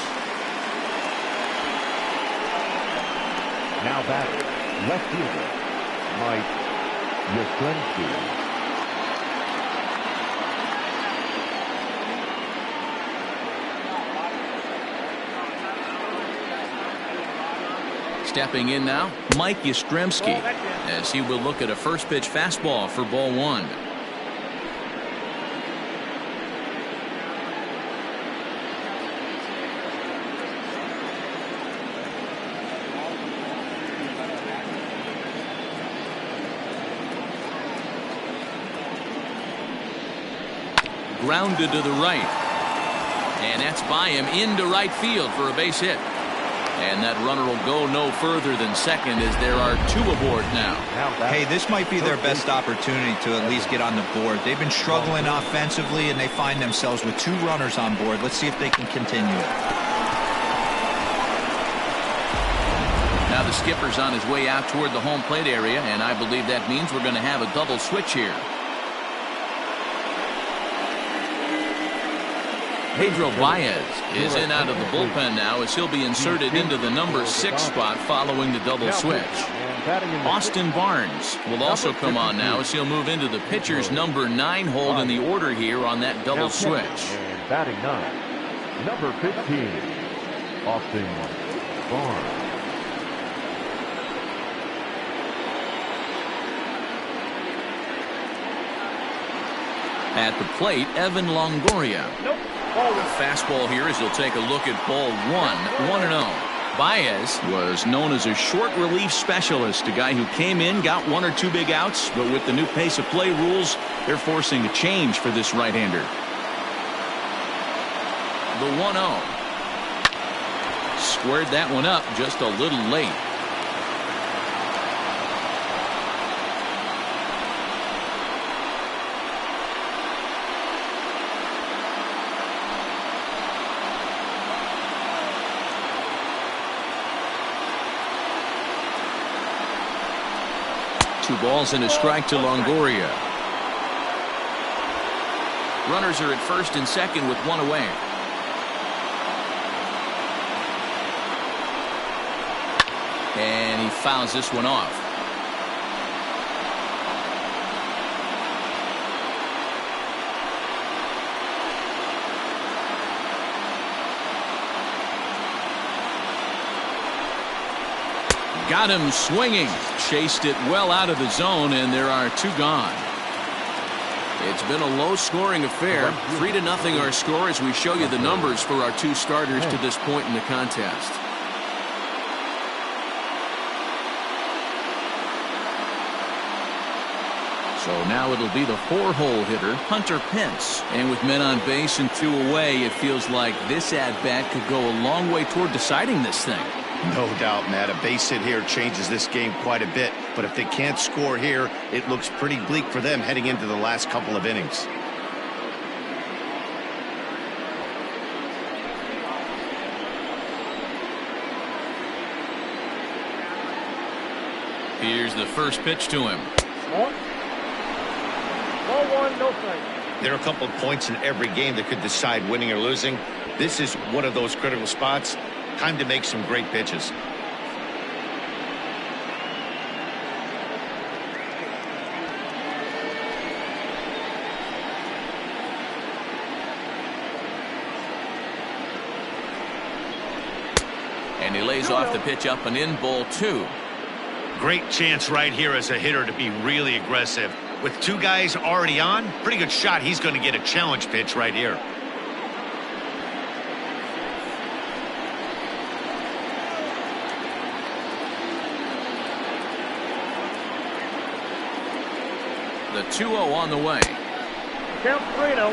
Now back, left fielder, Mike Yastrzemski. Stepping in now, Mike Yastrzemski, as he will look at a first pitch fastball for ball 1. Grounded to the right. And that's by him into right field for a base hit. And that runner will go no further than second as there are 2 aboard now. Hey, this might be their best opportunity to at least get on the board. They've been struggling offensively, and they find themselves with 2 runners on board. Let's see if they can continue it. Now the skipper's on his way out toward the home plate area, and I believe that means we're going to have a double switch here. Pedro Baez is in out of the bullpen now as he'll be inserted into the number 6 spot following the double switch. Austin Barnes will also come on now as he'll move into the pitcher's number 9 hold in the order here on that double switch. And batting 9, number 15, Austin Barnes. At the plate, Evan Longoria. A fastball here as he'll take a look at ball 1-0. Baez was known as a short relief specialist, a guy who came in, got 1 or 2 big outs, but with the new pace of play rules, they're forcing a change for this right-hander. The 1-0. squared that one up just a little late. Two balls and a strike to Longoria. Runners are at first and second with one away. And he fouls this one off. Got him swinging. Chased it well out of the zone, and there are two gone. It's been a low-scoring affair. 3-0 our score as we show you the numbers for our two starters to this point in the contest. So now it'll be the 4-hole hitter, Hunter Pence. And with men on base and 2 away, it feels like this at-bat could go a long way toward deciding this thing. No doubt, Matt. A base hit here changes this game quite a bit. But if they can't score here, it looks pretty bleak for them heading into the last couple of innings. Here's the first pitch to him. Ball 1, no strike. There are a couple of points in every game that could decide winning or losing. This is one of those critical spots. Time to make some great pitches. And he lays off the pitch up and in, ball 2. Great chance right here as a hitter to be really aggressive. With 2 guys already on, pretty good shot he's going to get a challenge pitch right here. The 2-0 on the way. Count 3-0.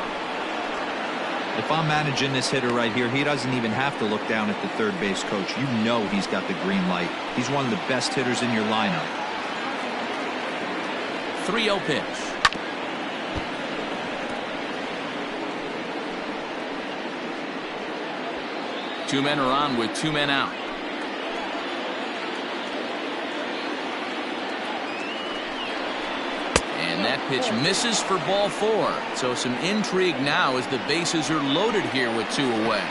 If I'm managing this hitter right here, he doesn't even have to look down at the third base coach. You know he's got the green light. He's one of the best hitters in your lineup. 3-0 pitch. Two men are on with 2 men out. And that pitch misses for ball 4. So some intrigue now as the bases are loaded here with 2 away.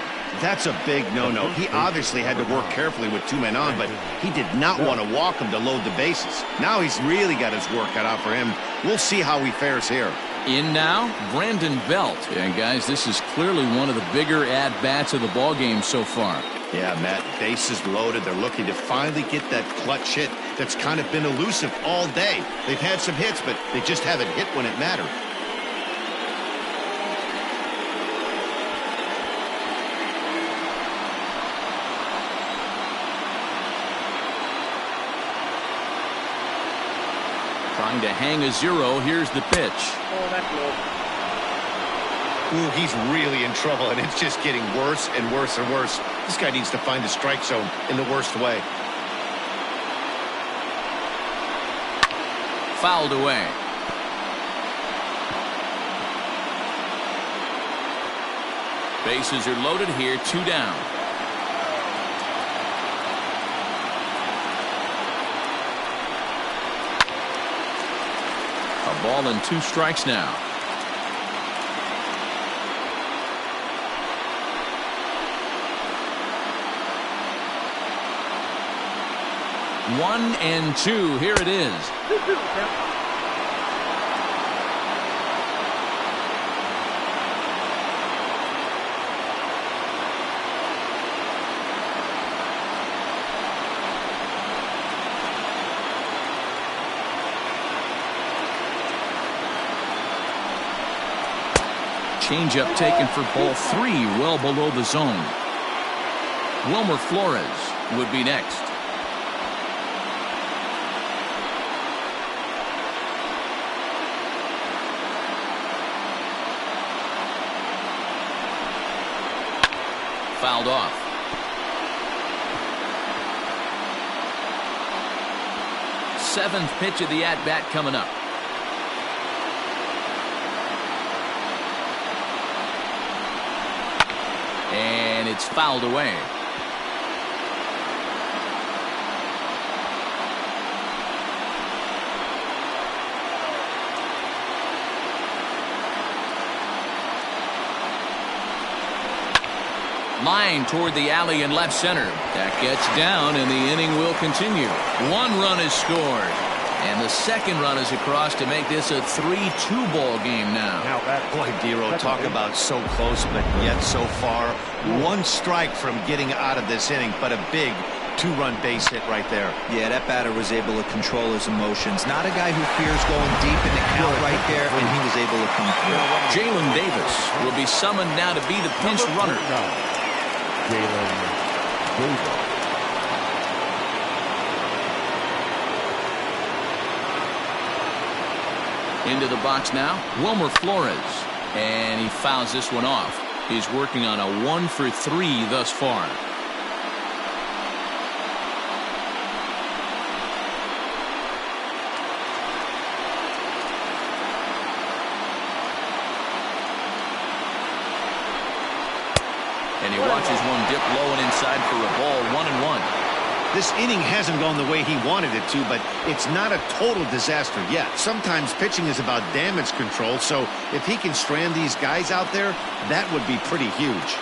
That's a big no-no. He obviously had to work carefully with 2 men on, but he did not want to walk him to load the bases. Now he's really got his work cut out for him. We'll see how he fares here. In now, Brandon Belt. And guys, this is clearly one of the bigger at-bats of the ballgame so far. Yeah, Matt, bases loaded. They're looking to finally get that clutch hit that's kind of been elusive all day. They've had some hits, but they just haven't hit when it mattered. Trying to hang a 0. Here's the pitch. Oh, that's low. Ooh, he's really in trouble, and it's just getting worse and worse and worse. This guy needs to find the strike zone in the worst way. Fouled away. Bases are loaded here, 2 down. A ball and 2 strikes now. One and 2. Here it is. 2-2, count. Changeup taken for ball 3, well below the zone. Wilmer Flores would be next. Fouled off. seventh pitch of the at-bat coming up. And it's fouled away. Line toward the alley in left center. That gets down, and the inning will continue. One run is scored, and the second run is across to make this a 3-2 ball game now. Boy, Dero, talk about so close, but yet so far. One strike from getting out of this inning, but a big two-run base hit right there. Yeah, that batter was able to control his emotions. Not a guy who fears going deep in the count right there, and he was able to come through. Jalen Davis will be summoned now to be the pinch runner. Jalen Davis. Into the box now, Wilmer Flores. And he fouls this one off. He's working on a 1-for-3 thus far. And he watches one dip low and inside for a ball, 1-1. This inning hasn't gone the way he wanted it to, but it's not a total disaster yet. Sometimes pitching is about damage control, so if he can strand these guys out there, that would be pretty huge.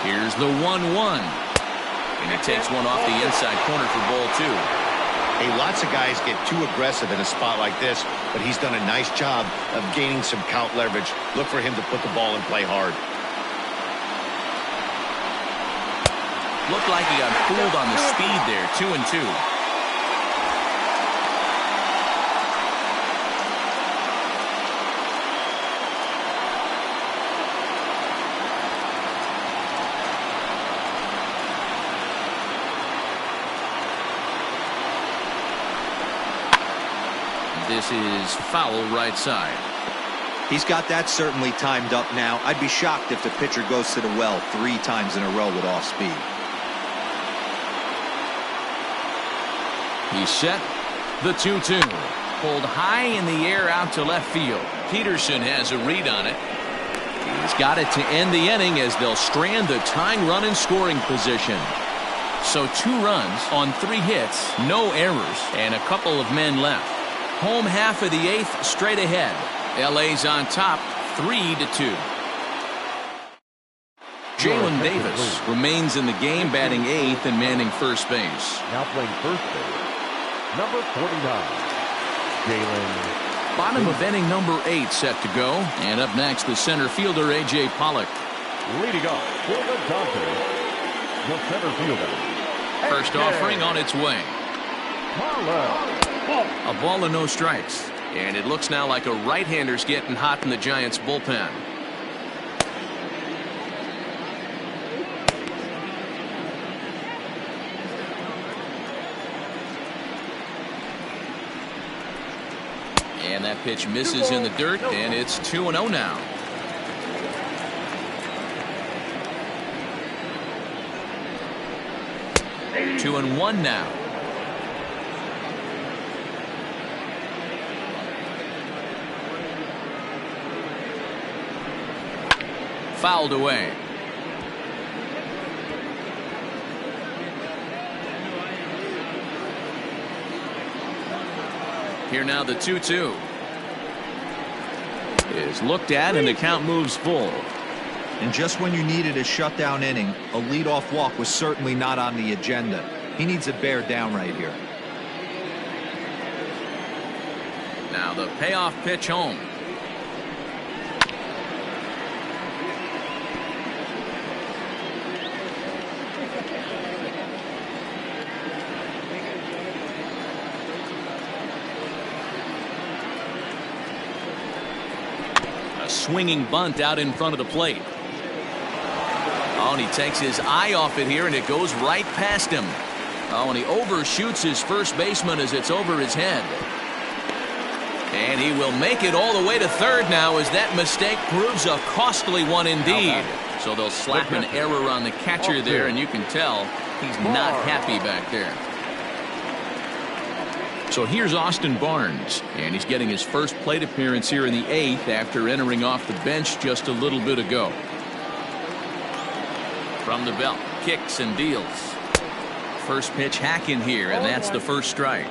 Here's the 1-1. And he takes one off the inside corner for ball 2. Hey, lots of guys get too aggressive in a spot like this, but he's done a nice job of gaining some count leverage. Look for him to put the ball in play hard. Looked like he got fooled on the speed there. 2-2. This is foul right side. He's got that certainly timed up now. I'd be shocked if the pitcher goes to the well 3 times in a row with off speed. He's set. The 2-2. Pulled high in the air out to left field. Peterson has a read on it. He's got it to end the inning as they'll strand the tying run in scoring position. So 2 runs on 3 hits, no errors, and a couple of men left. Home half of the 8th straight ahead. LA's on top 3-2. Jalen Davis remains in the game, batting 8th and manning first base. Now playing first base, number 49, Jalen. Bottom of inning number 8 set to go. And up next, the center fielder, A.J. Pollock. Leading off for the Dodgers, the center fielder. First offering on its way. A ball and no strikes. And it looks now like a right-hander's getting hot in the Giants' bullpen. And that pitch misses in the dirt, and it's 2-0 now. Two and one now. Fouled away. Here now the 2-2 is looked at, and the count moves full. And just when you needed a shutdown inning, a leadoff walk was certainly not on the agenda. He needs to bear down right here. Now the payoff pitch home. Swinging bunt out in front of the plate. Oh, and he takes his eye off it here, and it goes right past him. Oh, and he overshoots his first baseman as it's over his head. And he will make it all the way to third now, as that mistake proves a costly one indeed. So they'll slap an error on the catcher there, and you can tell He's not happy back there. So here's Austin Barnes, and he's getting his first plate appearance here in the 8th after entering off the bench just a little bit ago. From the belt, kicks and deals. First pitch hack in here, and that's the first strike.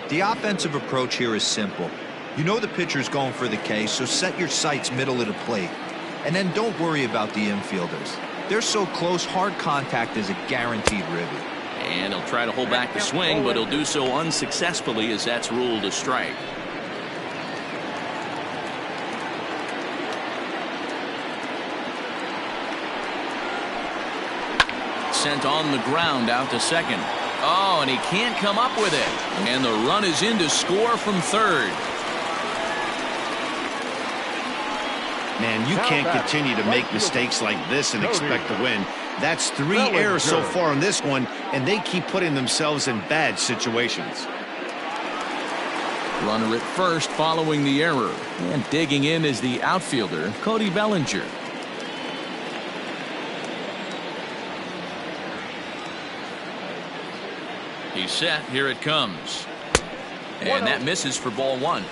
The offensive approach here is simple. You know the pitcher's going for the K, so set your sights middle of the plate. And then don't worry about the infielders. They're so close, hard contact is a guaranteed ribby. And he'll try to hold back the swing, but he'll do so unsuccessfully as that's ruled a strike. Sent on the ground out to second. Oh, and he can't come up with it. And the run is in to score from third. Man, you can't continue to make mistakes like this and expect to win. That's 3 errors so far in this one, and they keep putting themselves in bad situations. Runner at first following the error. And digging in is the outfielder, Cody Bellinger. He's set. Here it comes. And that misses for ball 1.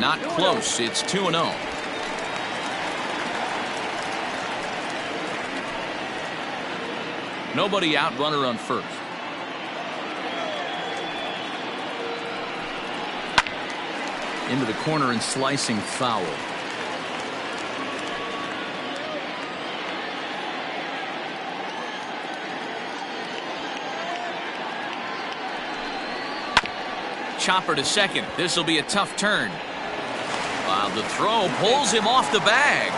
Not close. It's 2-0. Nobody out, runner on first. Into the corner and slicing foul. Chopper to second. This will be a tough turn. While the throw pulls him off the bag.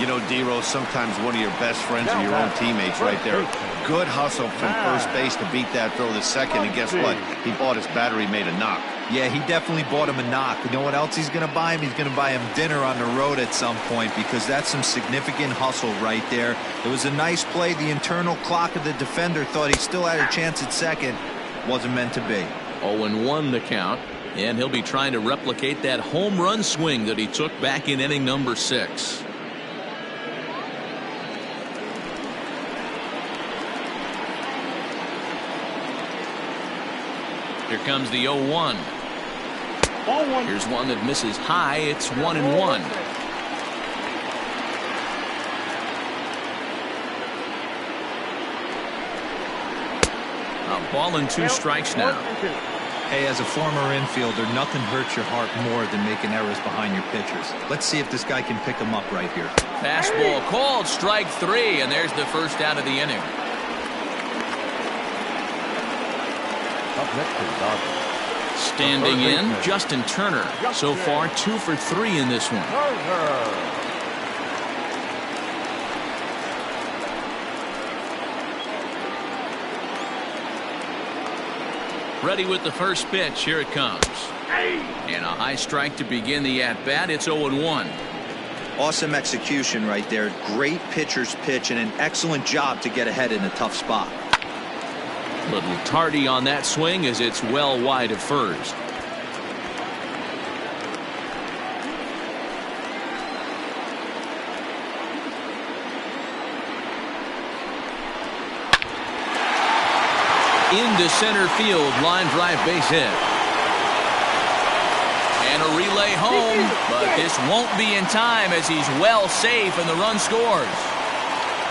You know, D-Rose, sometimes one of your best friends are your own teammates right there. Good hustle from first base to beat that throw to second, and guess what? He bought his battery made a knock. Yeah, he definitely bought him a knock. You know what else he's going to buy him? He's going to buy him dinner on the road at some point, because that's some significant hustle right there. It was a nice play. The internal clock of the defender thought he still had a chance at second. Wasn't meant to be. 0-1 the count, and he'll be trying to replicate that home run swing that he took back in inning number 6. Here comes the 0-1. Here's one that misses high. It's 1-1. A ball and 2 strikes now. Hey, as a former infielder, nothing hurts your heart more than making errors behind your pitchers. Let's see if this guy can pick them up right here. Fastball called, strike 3, and there's the first out of the inning. Up next is Dodgers. Standing in, Justin Turner. So far, 2 for 3 in this one. Ready with the first pitch. Here it comes. And a high strike to begin the at-bat. It's 0-1. Awesome execution right there. Great pitcher's pitch and an excellent job to get ahead in a tough spot. Little tardy on that swing as it's well wide of first. Into center field, line drive base hit. And a relay home, but this won't be in time as he's well safe and the run scores.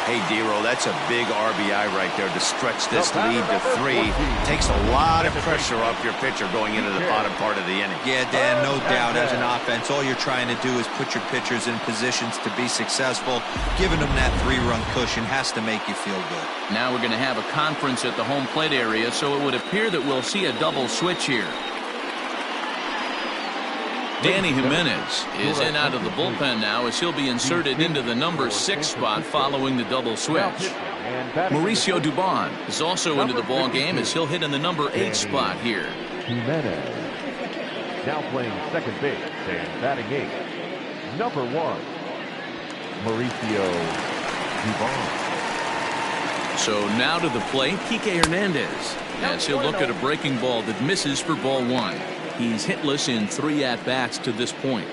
Hey, D-Roll, that's a big RBI right there to stretch this lead to 3. Takes a lot of pressure off your pitcher going into the bottom part of the inning. Yeah, Dan, no doubt. As an offense, all you're trying to do is put your pitchers in positions to be successful. Giving them that 3-run cushion has to make you feel good. Now we're going to have a conference at the home plate area, so it would appear that we'll see a double switch here. Danny Jimenez is in out of the bullpen now as he'll be inserted into the number 6 spot following the double switch. Mauricio Dubon is also into the ball game as he'll hit in the number 8 spot here. Jimenez now playing second base and batting 8. Number 1, Mauricio Dubon. So now to the plate, Kike Hernandez as he'll look at a breaking ball that misses for ball 1. He's hitless in 3 at-bats to this point.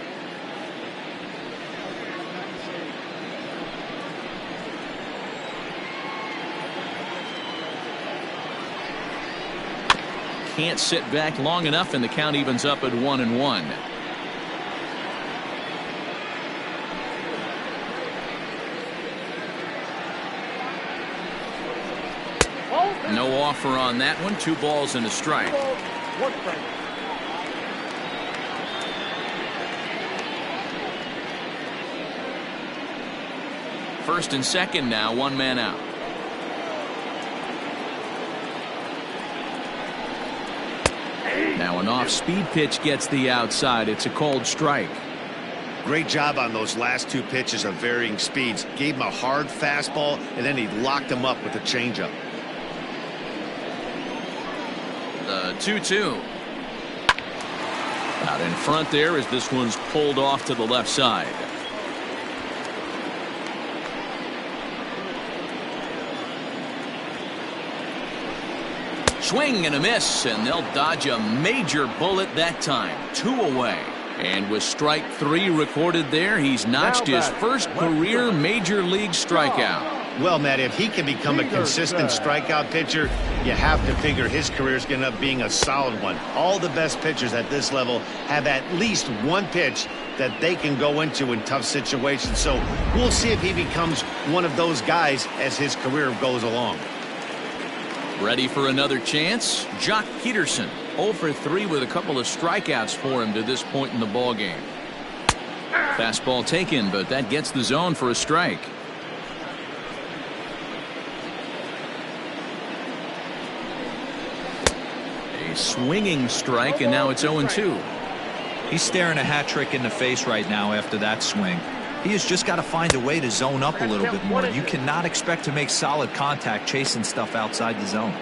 can't sit back long enough, and the count evens up at 1-1. No offer on that one. 2 balls and a strike. 1 strike. First and second now, 1 man out. Now an off-speed pitch gets the outside. It's a called strike. Great job on those last 2 pitches of varying speeds. Gave him a hard fastball, and then he locked him up with a changeup. The 2-2. Out in front there as this one's pulled off to the left side. Swing and a miss, and they'll dodge a major bullet that time. 2 away. And with strike 3 recorded there, he's notched his first career major league strikeout. Well, Matt, if he can become a consistent strikeout pitcher, you have to figure his career is going to end up being a solid one. All the best pitchers at this level have at least one pitch that they can go into in tough situations. So we'll see if he becomes one of those guys as his career goes along. Ready for another chance? Jock Peterson, 0 for 3 with a couple of strikeouts for him to this point in the ballgame. Fastball taken, but that gets the zone for a strike. A swinging strike, and now it's 0-2. He's staring a hat trick in the face right now after that swing. He has just got to find a way to zone up a little bit more. You cannot expect to make solid contact chasing stuff outside the zone.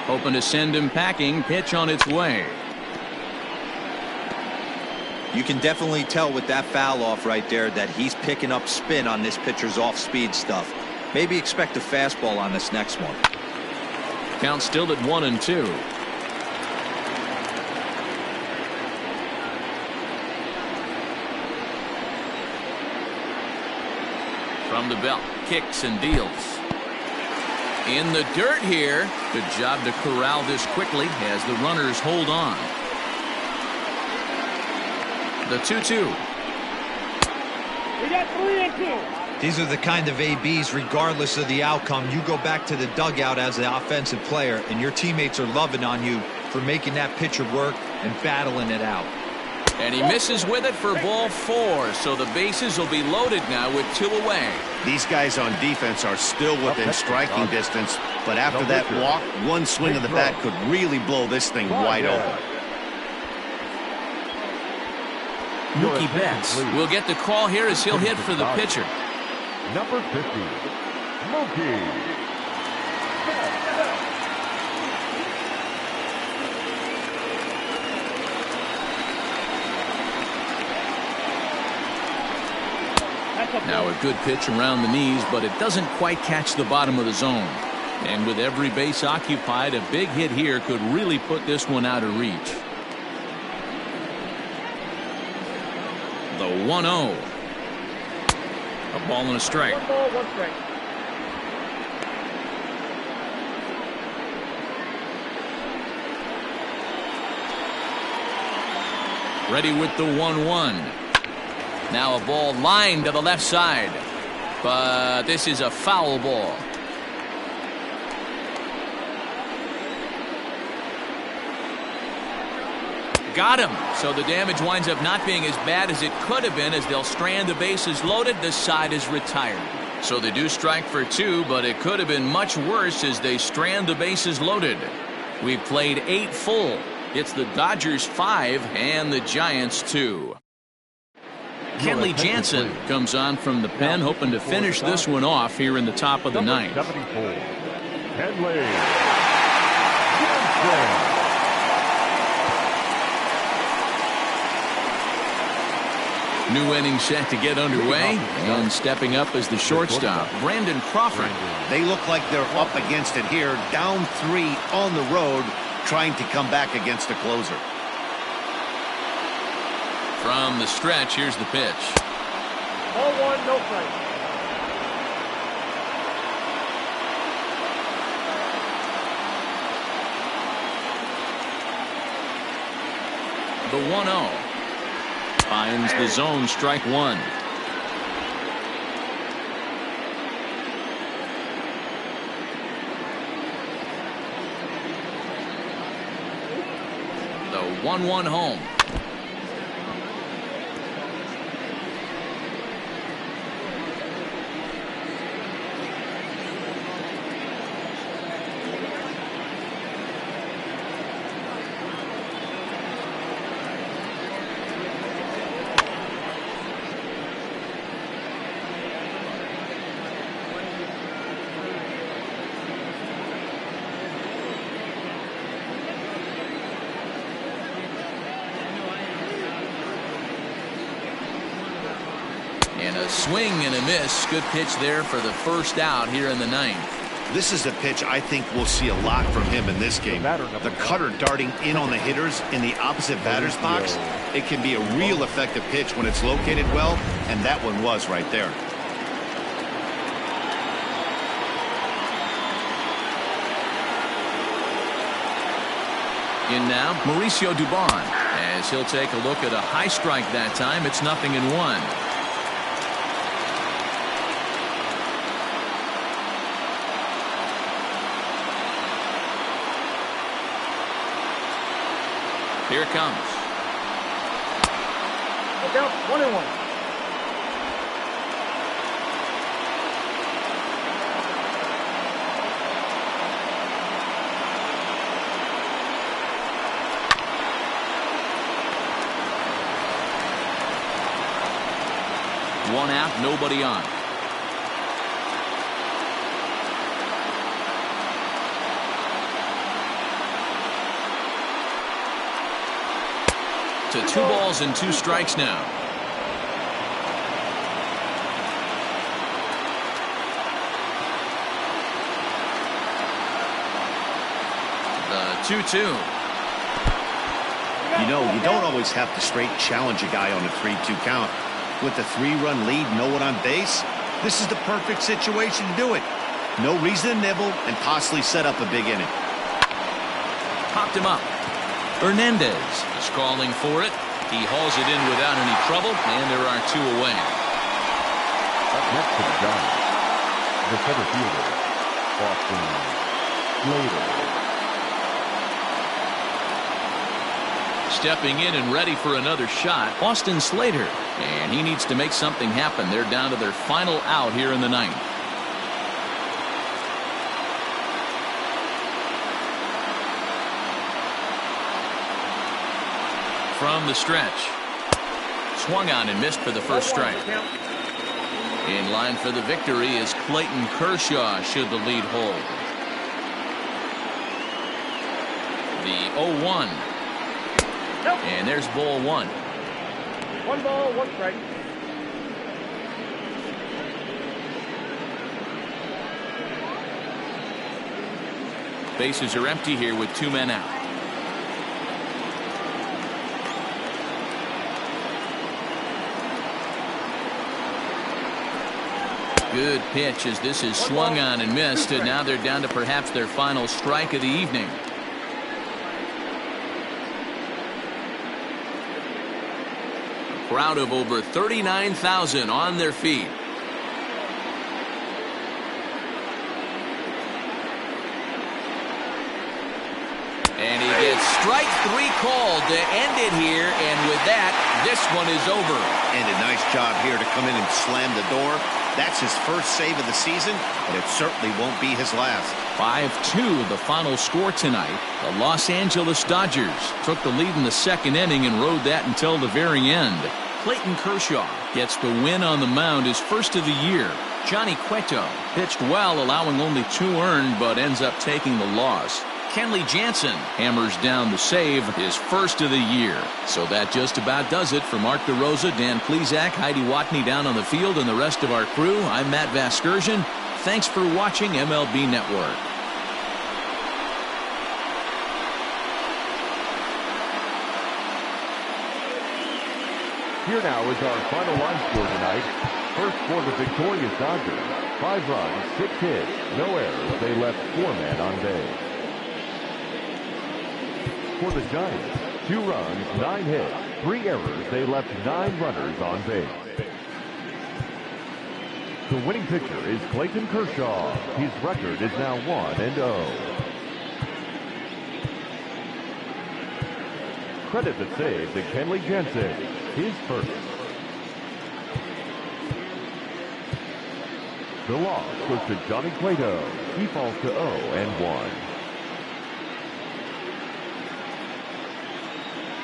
Hoping to send him packing. Pitch on its way. You can definitely tell with that foul off right there that he's picking up spin on this pitcher's off-speed stuff. Maybe expect a fastball on this next one. Count still at 1-2. From the belt, kicks and deals. In the dirt here. Good job to corral this quickly as the runners hold on. The 2-2. We got 3-2. These are the kind of ABs, regardless of the outcome, you go back to the dugout as the offensive player, and your teammates are loving on you for making that pitcher work and battling it out. And he misses with it for ball 4, so the bases will be loaded now with 2 away. These guys on defense are still within striking distance, but after that walk, one swing of the bat could really blow this thing wide open. Mookie Betts will get the call here as he'll hit for the pitcher. Number 50, Mookie Betts. Now a good pitch around the knees, but it doesn't quite catch the bottom of the zone. And with every base occupied, a big hit here could really put this one out of reach. The 1-0. A ball and a strike. 1 ball, 1 strike. Ready with the 1-1. Now a ball lined to the left side, but this is a foul ball. Got him. So the damage winds up not being as bad as it could have been as they'll strand the bases loaded. The side is retired. So they do strike for 2, but it could have been much worse as they strand the bases loaded. We've played 8 full. It's the Dodgers 5 and the Giants 2. Kenley Jansen comes on from the pen, hoping to finish this one off here in the top of the ninth. 74, Kenley Jansen. New inning set to get underway, and stepping up as the shortstop, Brandon Crawford. They look like they're up against it here, down 3 on the road, trying to come back against a closer. From the stretch, here's the pitch. Ball 1, no strike. The 1-0. Finds the zone, strike one. The 1-1 home. And a swing and a miss. Good pitch there for the first out here in the ninth. This is a pitch I think we'll see a lot from him in this game. The cutter darting in on the hitters in the opposite batter's box. It can be a real effective pitch when it's located well, and that one was right there. In now, Mauricio Dubon, as he'll take a look at a high strike that time. It's 0-1. Here it comes. Look out, 1-1. One out, nobody on. To 2 balls and 2 strikes now. The 2-2. You know, you don't always have to straight challenge a guy on a 3-2 count. With the 3-run lead, no one on base, this is the perfect situation to do it. No reason to nibble and possibly set up a big inning. Popped him up. Hernandez is calling for it. He hauls it in without any trouble, and there are 2 away. Up next to the Giants, the center fielder, Austin Slater. Stepping in and ready for another shot, Austin Slater. And he needs to make something happen. They're down to their final out here in the ninth. From the stretch. Swung on and missed for the first strike. In line for the victory is Clayton Kershaw should the lead hold. The 0-1. And there's ball 1. 1 ball, 1 strike. Bases are empty here with 2 men out. Good pitch as this is swung on and missed, and now they're down to perhaps their final strike of the evening. A crowd of over 39,000 on their feet. And he gets strike 3 called to end it here, and with that, this one is over. And a nice job here to come in and slam the door. That's his first save of the season, but it certainly won't be his last. 5-2 the final score tonight. The Los Angeles Dodgers took the lead in the second inning and rode that until the very end. Clayton Kershaw gets the win on the mound, his first of the year. Johnny Cueto pitched well, allowing only 2 earned, but ends up taking the loss. Kenley Jansen hammers down the save, his first of the year. So that just about does it. For Mark DeRosa, Dan Plesac, Heidi Watney down on the field, and the rest of our crew, I'm Matt Vasgersian. Thanks for watching MLB Network. Here now is our final line score tonight. First for the victorious Dodgers, 5 runs, 6 hits, no errors. They left 4 men on base. For the Giants, 2 runs, 9 hits, 3 errors. They left 9 runners on base. The winning pitcher is Clayton Kershaw. His record is now 1-0. Credit the save to Kenley Jansen, his first. The loss goes to Johnny Cueto. He falls to 0-1.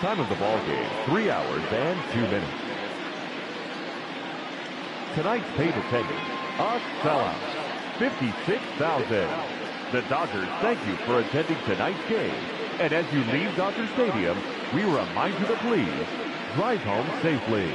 Time of the ball game, 3 hours and 2 minutes. Tonight's paid attendance, a sellout, 56,000. The Dodgers thank you for attending tonight's game. And as you leave Dodger Stadium, we remind you to please drive home safely.